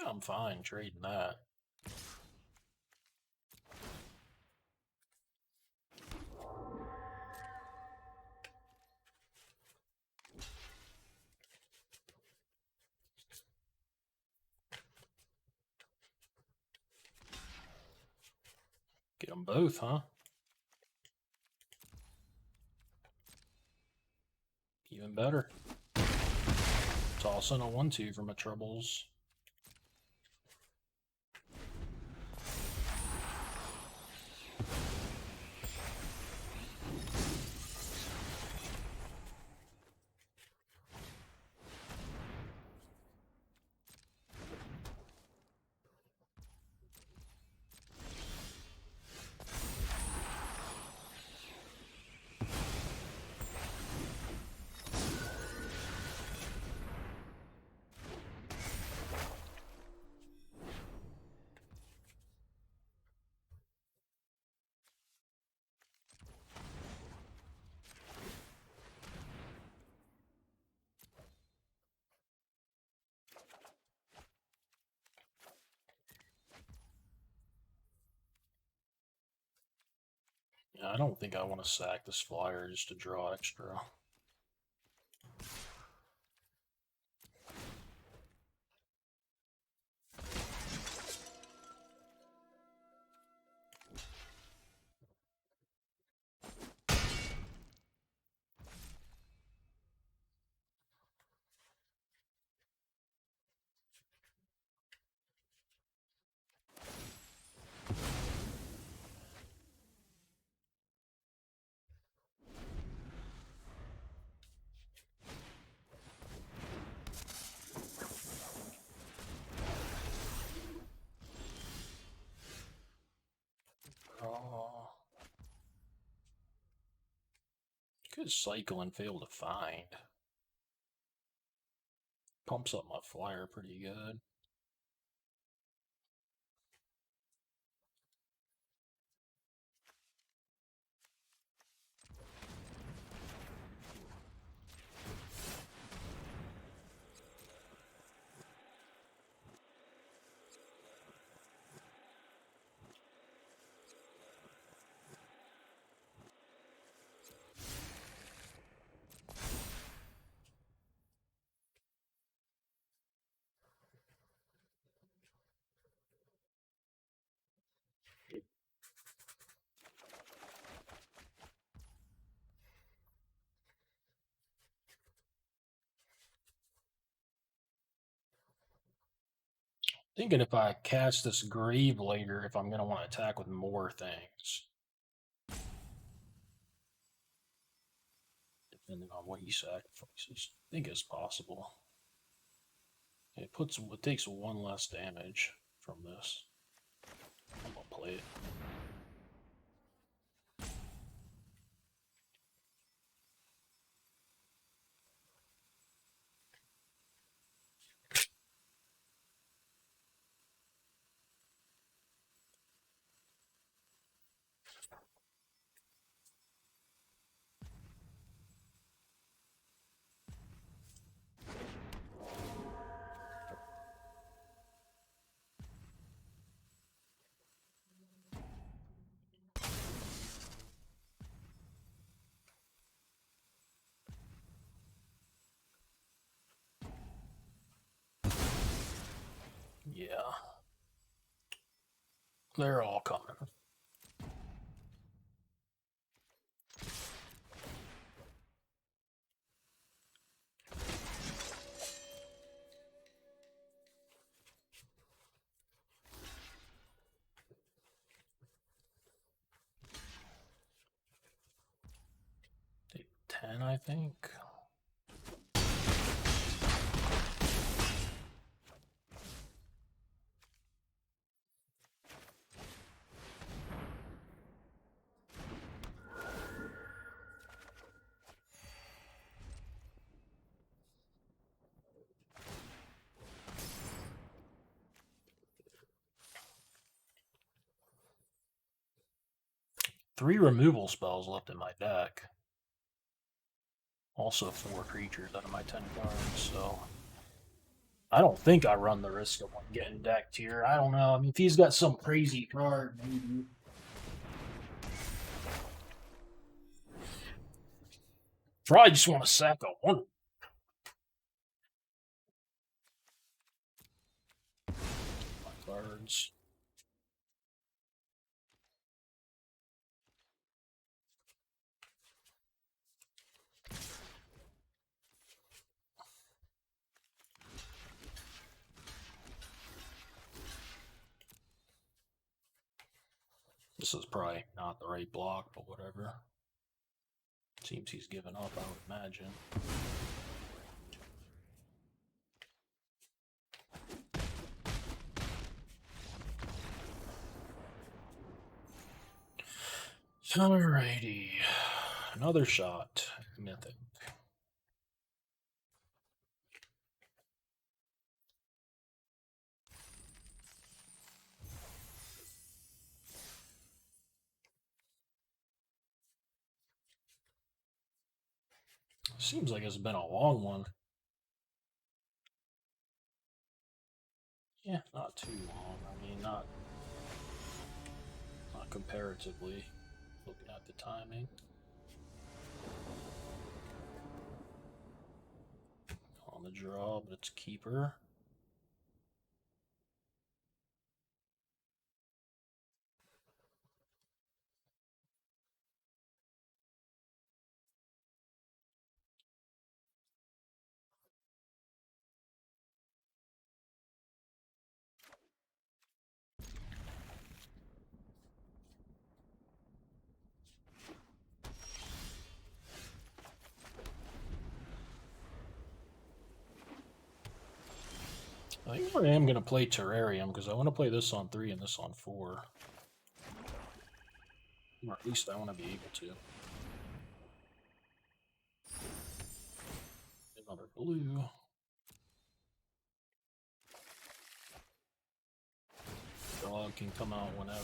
I'm fine trading that. Get them both, huh? Even better. Toss in a 1/2 for my troubles. Yeah, I don't think I want to sack this flyer just to draw extra. Oh. Could cycle and fail to find. Pumps up my flyer pretty good. Thinking if I cast this Grave later, if I'm going to want to attack with more things. Depending on what he sacrifices. I think it's possible. It takes one less damage from this. I'm going to play it. Yeah. They're all coming. Take 10, I think. Three removal spells left in my deck. Also 4 creatures out of my 10 cards, so I don't think I run the risk of one getting decked here. I don't know. I mean, if he's got some crazy card, maybe. Probably just want to sack a one. My cards. This is probably not the right block, but whatever. Seems he's given up, I would imagine. Alrighty. Another shot. Mythic. Seems like it's been a long one. Yeah, not too long. I mean, not comparatively. Looking at the timing. On the draw, but it's keeper. I think I am going to play Terrarium because I want to play this on 3 and this on 4. Or at least I want to be able to. Another blue. Dog can come out whenever.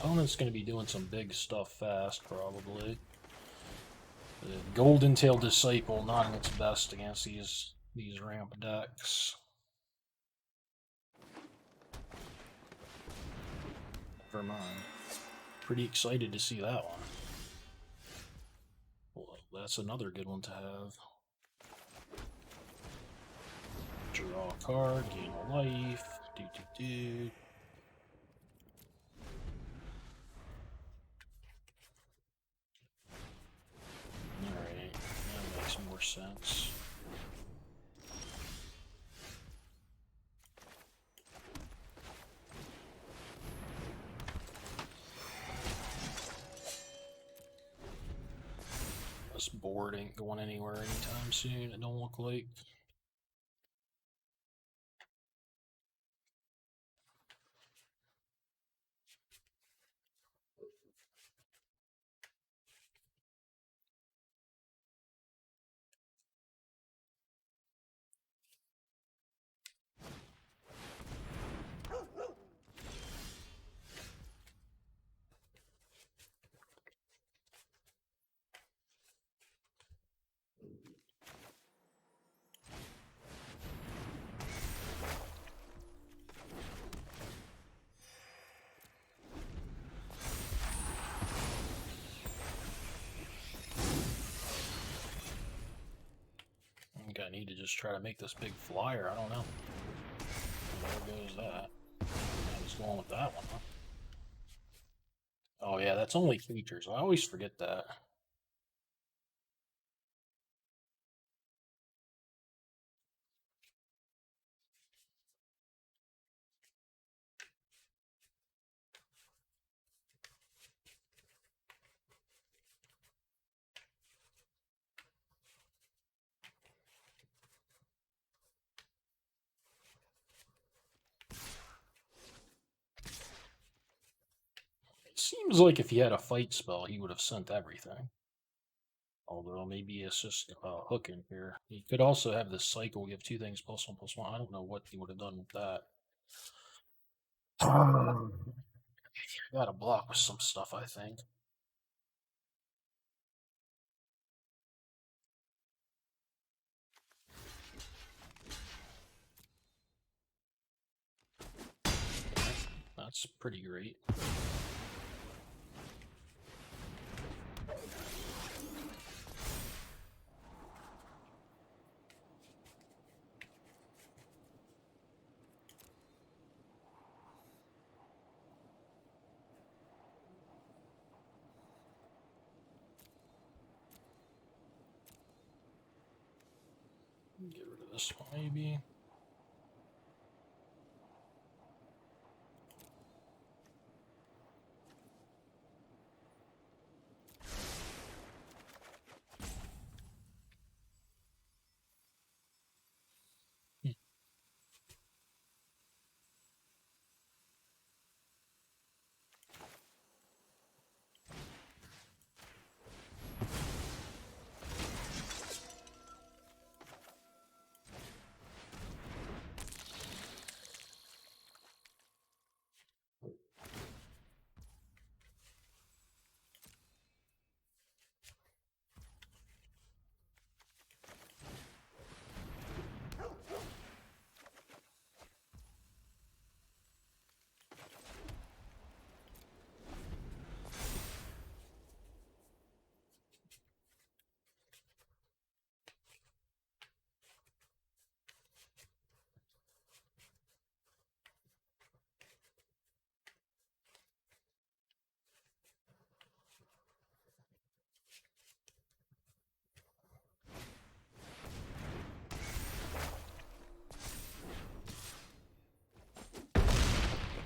Opponent's going to be doing some big stuff fast, probably. The Golden Tail Disciple not in its best against these ramp decks. Never mind. Pretty excited to see that one. Well, that's another good one to have. Draw a card, gain a life. Do. Alright, that makes more sense. This board ain't going anywhere anytime soon, it don't look like. I think I need to just try to make this big flyer, I don't know. There goes that. I was going with that one, huh? Oh yeah, that's only features. I always forget that. It seems like if he had a fight spell, he would have sent everything. Although maybe it's just hooking here. He could also have this cycle, give 2 things +1/+1. I don't know what he would have done with that. Got to block with some stuff, I think. It's pretty great. Get rid of this one, maybe.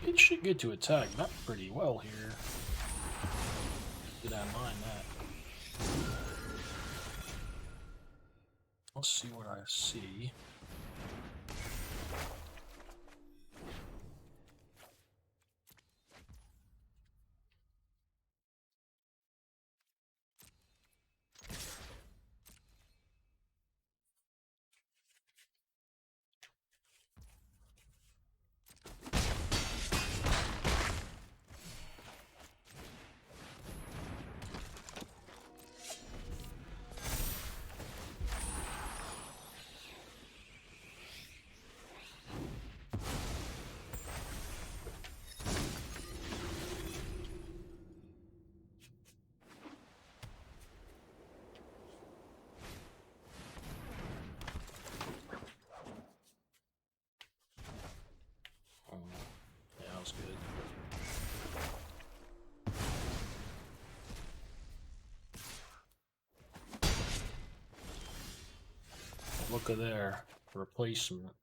It should get to attack not pretty well here. Did I mind that? Let's see what I see. Yeah, that was good. Look at there, replacement.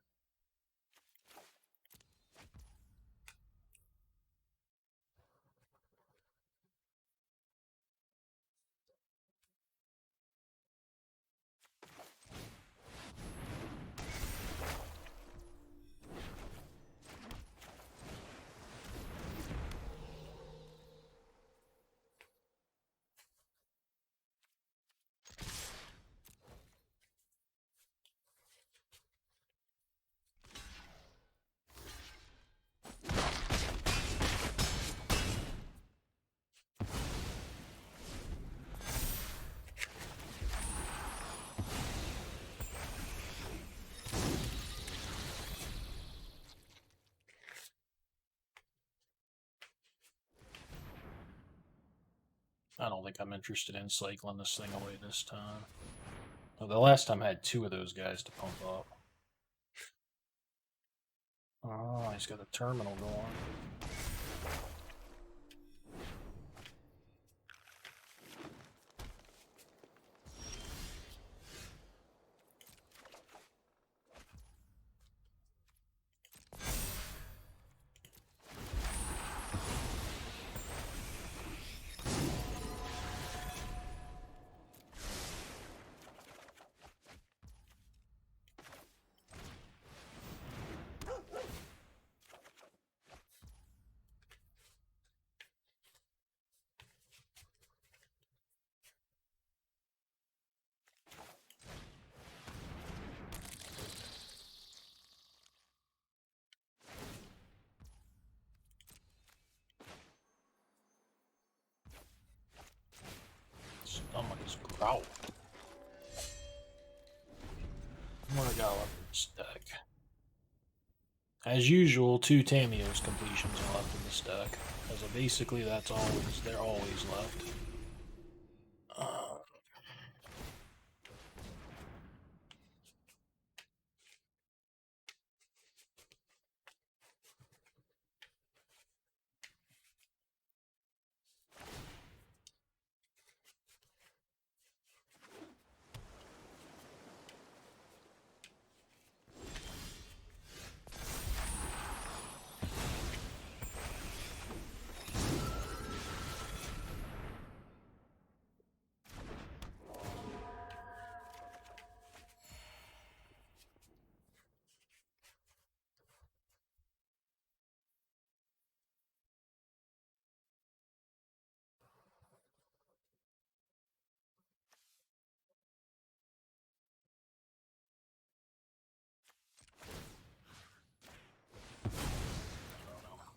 I don't think I'm interested in cycling this thing away this time. Well, the last time I had two of those guys to pump up. Oh, he's got a terminal going. Stomach is growl. What I got left in this deck? As usual, 2 Tamiyo's completions are left in this deck. As basically that's always, they're always left.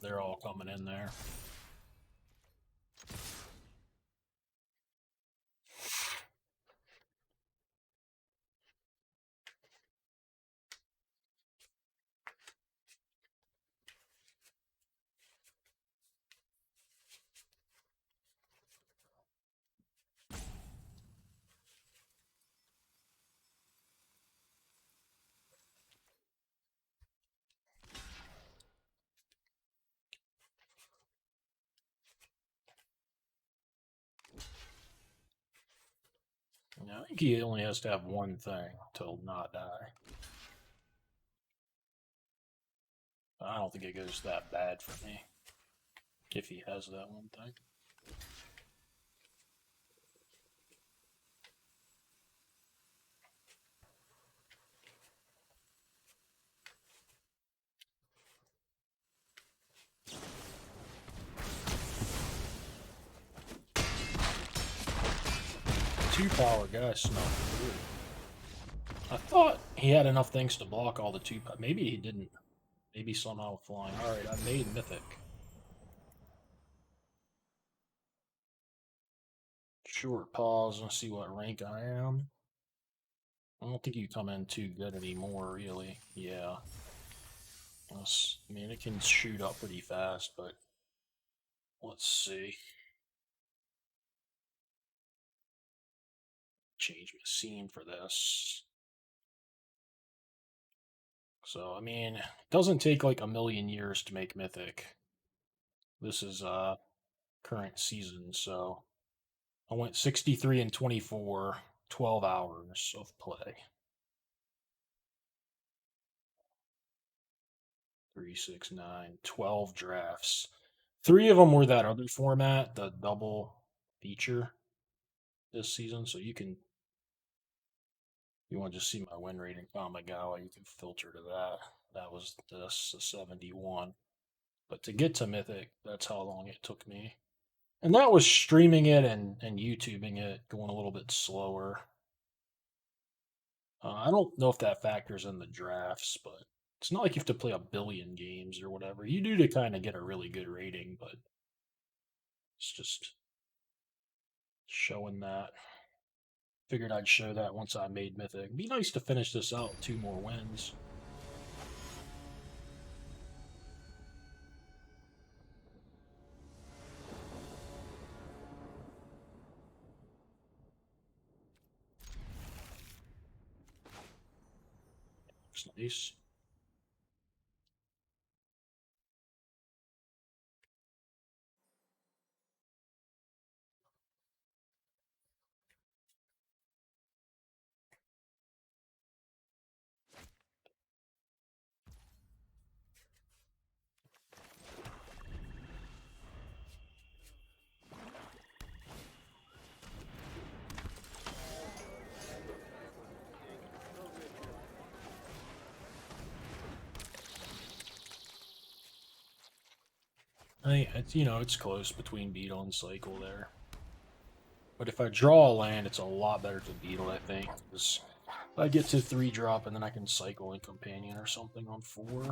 They're all coming in there. I think he only has to have one thing to not die. I don't think it goes that bad for me if he has that one thing. Two-power guy snuck through. I thought he had enough things to block all the two. Maybe he didn't. Maybe somehow flying. Alright, I made Mythic. Short pause and see what rank I am. I don't think you come in too good anymore, really. Yeah. I mean, it can shoot up pretty fast, but let's see. Change my scene for this. So, I mean, it doesn't take like a million years to make Mythic. This is current season, so I went 63 and 24, 12 hours of play. 3, 6, 9, 12 drafts. 3 of them were that other format, the double feature this season, so you can, you want to just see my win rating, Kamigawa, you can filter to that. That was this, a 71. But to get to Mythic, that's how long it took me. And that was streaming it and YouTubing it, going a little bit slower. I don't know if that factors in the drafts, but it's not like you have to play a billion games or whatever. You do to kind of get a really good rating, but it's just showing that. Figured I'd show that once I made Mythic. It'd be nice to finish this out with 2 more wins. Looks nice. It's, it's close between Beetle and Cycle there. But if I draw a land, it's a lot better to Beetle, I think. Because if I get to 3 drop and then I can Cycle and Companion or something on 4.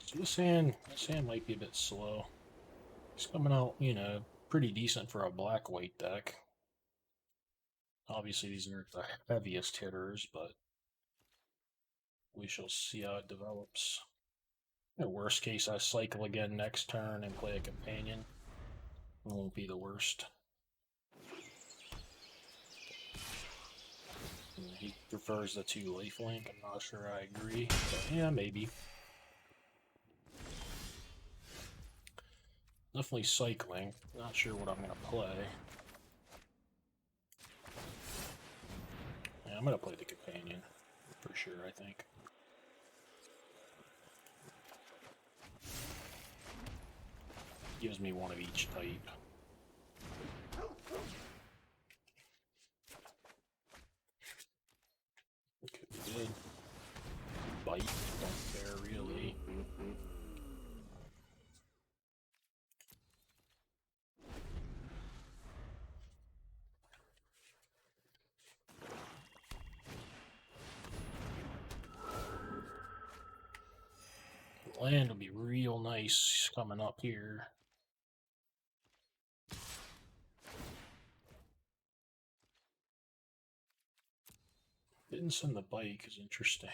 So this hand might be a bit slow. He's coming out, pretty decent for a black-white deck. Obviously, these aren't the heaviest hitters, but we shall see how it develops. In worst case, I cycle again next turn and play a companion. It won't be the worst. He prefers the 2 lifelink. I'm not sure I agree, but yeah, maybe. Definitely cycling. Not sure what I'm gonna play. Yeah, I'm gonna play the companion for sure, I think. Gives me one of each type. Could be good. Bite, don't care really. Land will be real nice coming up here. Didn't send the bike is interesting.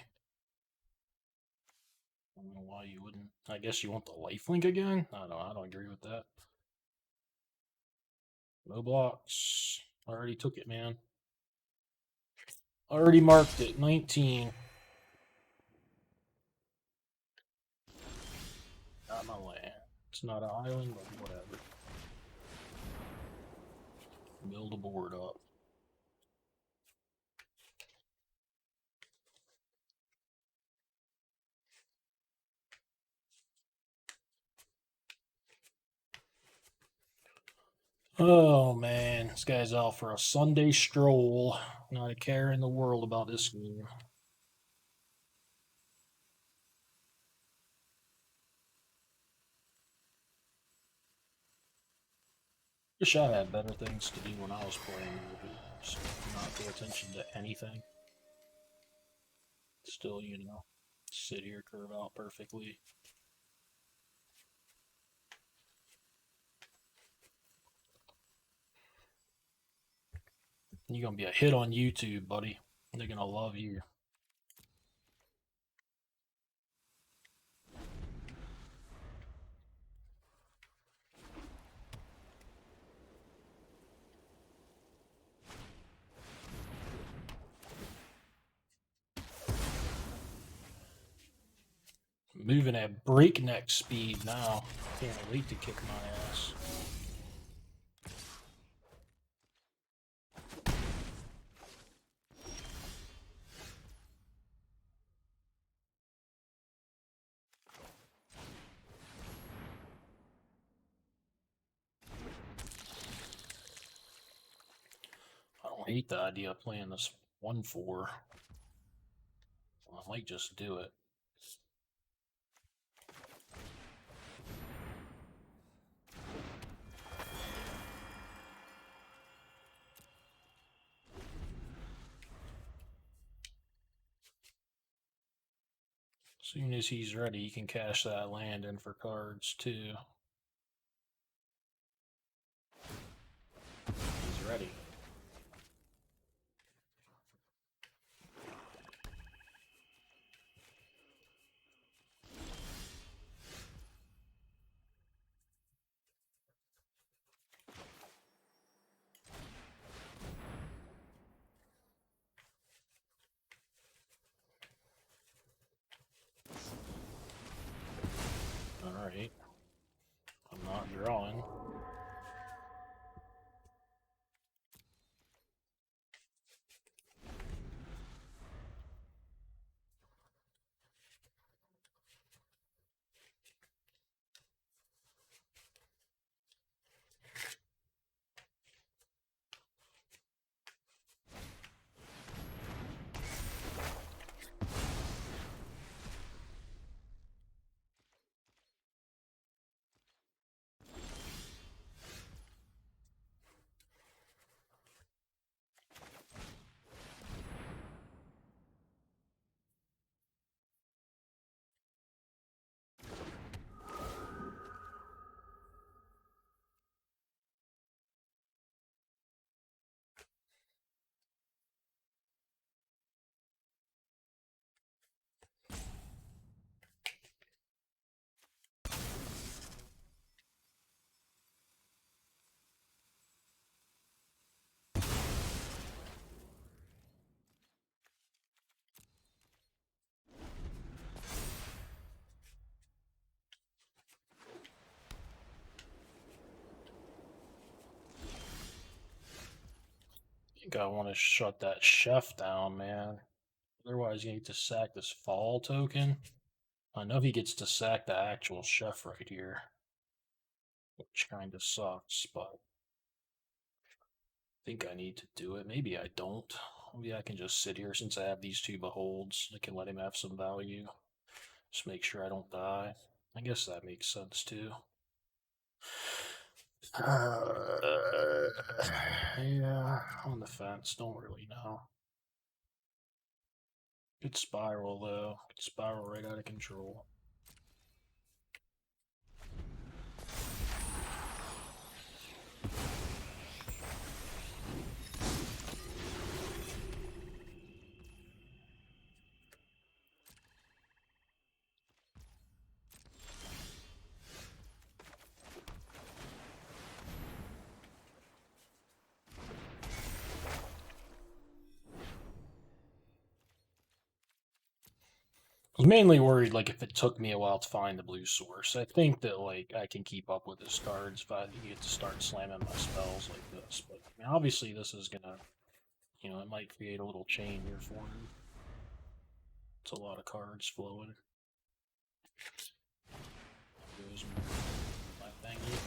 I don't know why you wouldn't. I guess you want the lifelink again? I don't agree with that. No blocks. Already took it, man. Already marked it. 19. Not my land. It's not an island, but whatever. Build a board up. Oh man, this guy's out for a Sunday stroll. Not a care in the world about this game. Wish I had better things to do when I was playing. Just not pay attention to anything. Still, sit here, curve out perfectly. You're gonna be a hit on YouTube, buddy. They're gonna love you. Moving at breakneck speed now. Can't wait to kick my ass. I don't hate the idea of playing this 1-4. I might just do it. As soon as he's ready, he can cash that land in for cards too. He's ready. Alright. I'm not drawing. think I want to shut that chef down, man. Otherwise, you need to sack this fall token. I know he gets to sack the actual chef right here, which kind of sucks, but I think I need to do it. Maybe I don't. Maybe I can just sit here since I have these two beholds. I can let him have some value. Just make sure I don't die. I guess that makes sense too. Yeah, on the fence. Don't really know. Good spiral though. Good spiral right out of control. I was mainly worried like if it took me a while to find the blue source. I think that like I can keep up with his cards if I get to start slamming my spells like this. But I mean, obviously this is gonna, it might create a little chain here for him. It's a lot of cards flowing. Goes my thingy.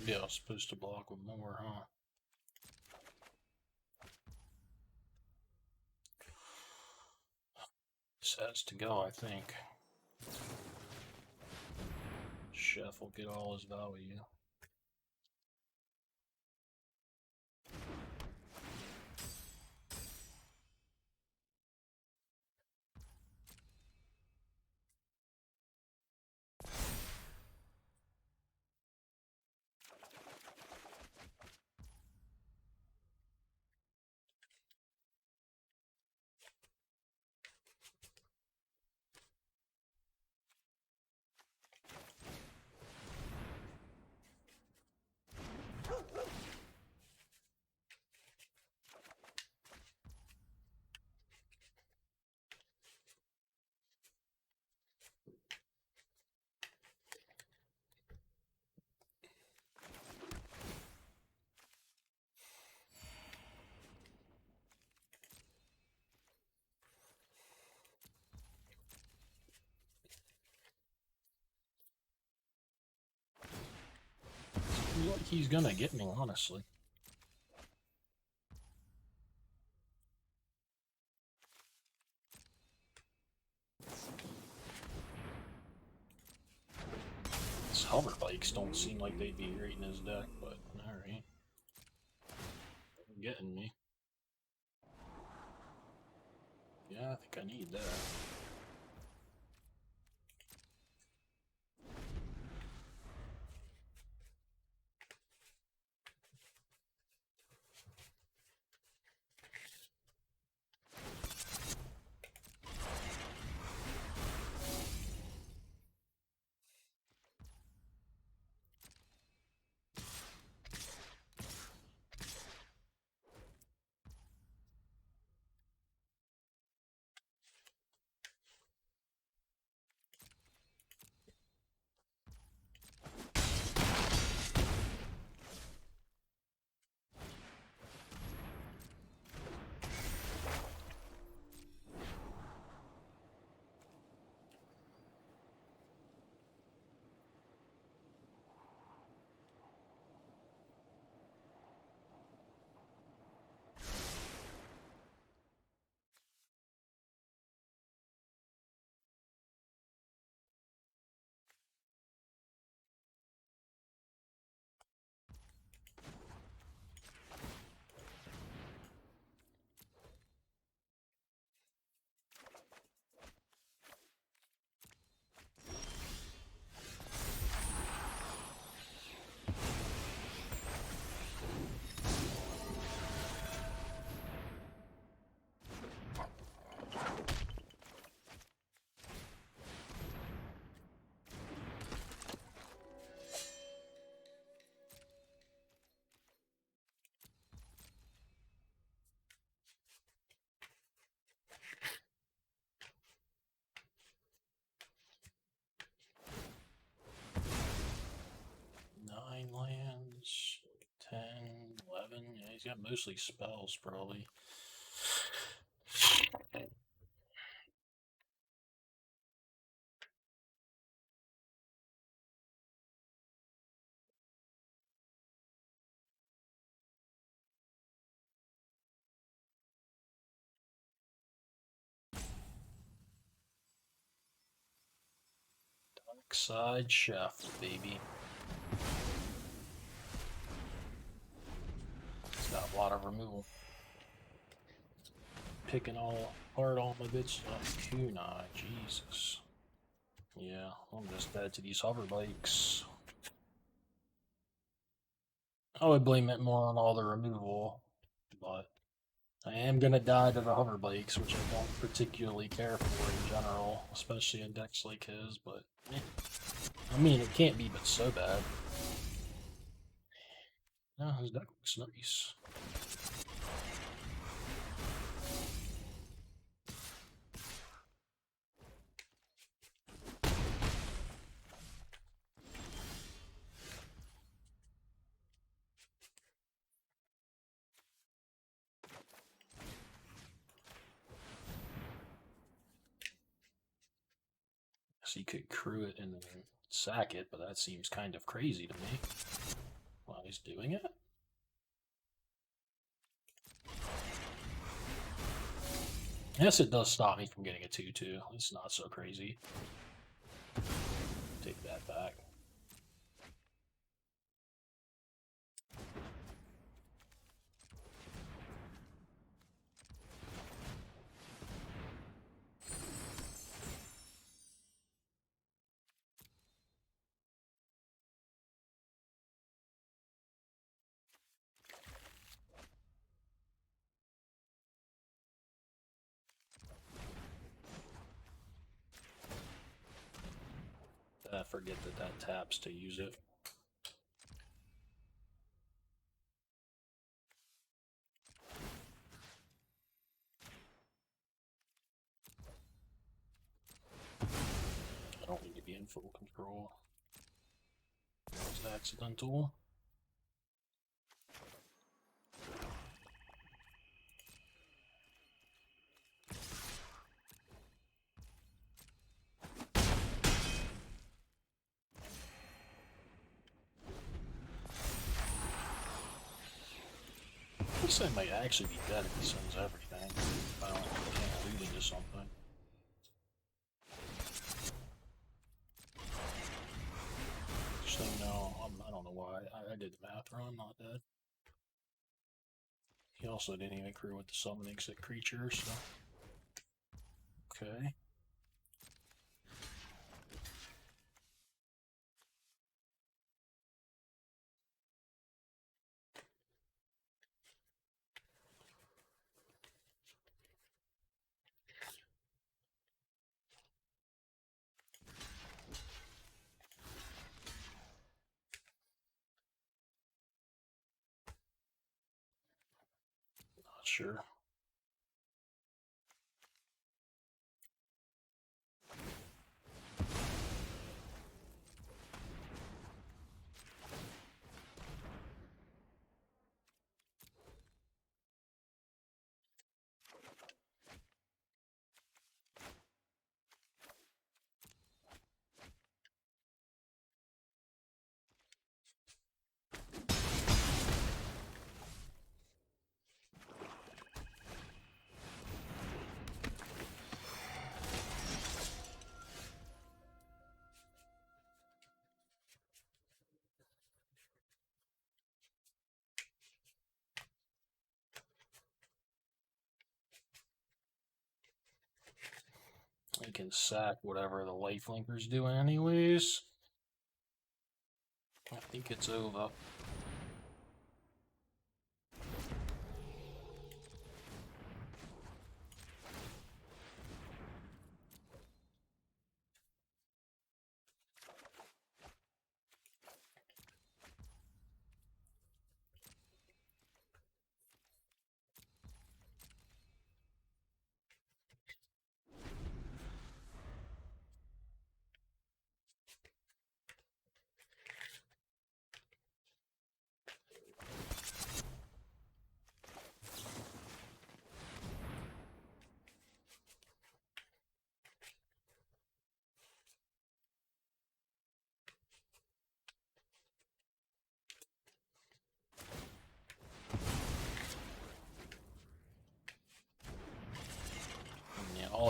Yeah, I was supposed to block with more, huh? This has to go, I think. Chef will get all his value. Like he's gonna get me, honestly. These hover bikes don't seem like they'd be great in his deck, but alright. Getting me. Yeah, I think I need that. He's got mostly spells, probably. Dark Side Chef, baby. It's got a lot of removal. Picking all apart all my good stuff. Kunai, Jesus. Yeah, I'm just dead to these hover bikes. I would blame it more on all the removal, but I am gonna die to the hover bikes, which I don't particularly care for in general, especially in decks like his, but I mean, it can't be but so bad. Yeah, his deck looks nice. So you could crew it and then sack it, but that seems kind of crazy to me. While he's doing it? Yes, it does stop me from getting a 2-2. It's not so crazy. Take that back. I forget that taps to use it. I don't need to be in full control. That was accidental. This thing might actually be dead if he sends everything. If I don't can't loot into something. Just so you know, I don't know why. I did the math wrong, I'm not dead. He also didn't even crew with the summoning sick creature, so. Okay. Not sure. I can sack whatever the lifelinker's doing anyways. I think it's over.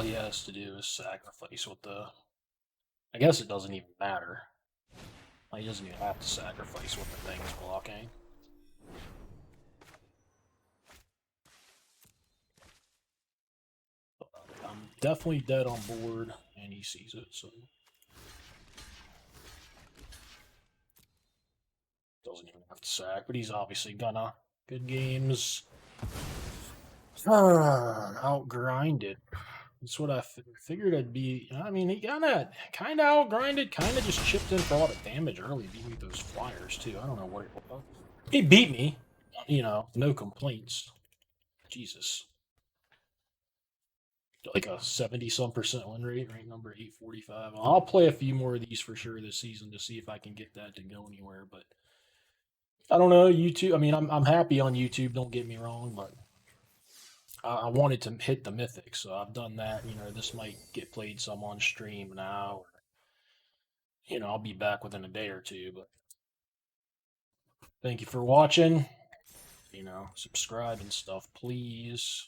he has to do is sacrifice with the. I guess it doesn't even matter. He doesn't even have to sacrifice what the thing's blocking. I'm definitely dead on board, and he sees it, so. Doesn't even have to sack, but he's obviously gonna. Good games. Outgrinded. That's what I figured I'd be. I mean, he kind of outgrinded, kind of just chipped in for a lot of damage early. Beat me with those flyers too. I don't know what it was. He beat me. No complaints. Jesus. Like a 70-some% win rate, rank number 845. I'll play a few more of these for sure this season to see if I can get that to go anywhere. But I don't know. YouTube. I mean, I'm happy on YouTube. Don't get me wrong, but I wanted to hit the Mythic, so I've done that. This might get played some on stream now. Or, I'll be back within a day or two. But thank you for watching. Subscribe and stuff, please.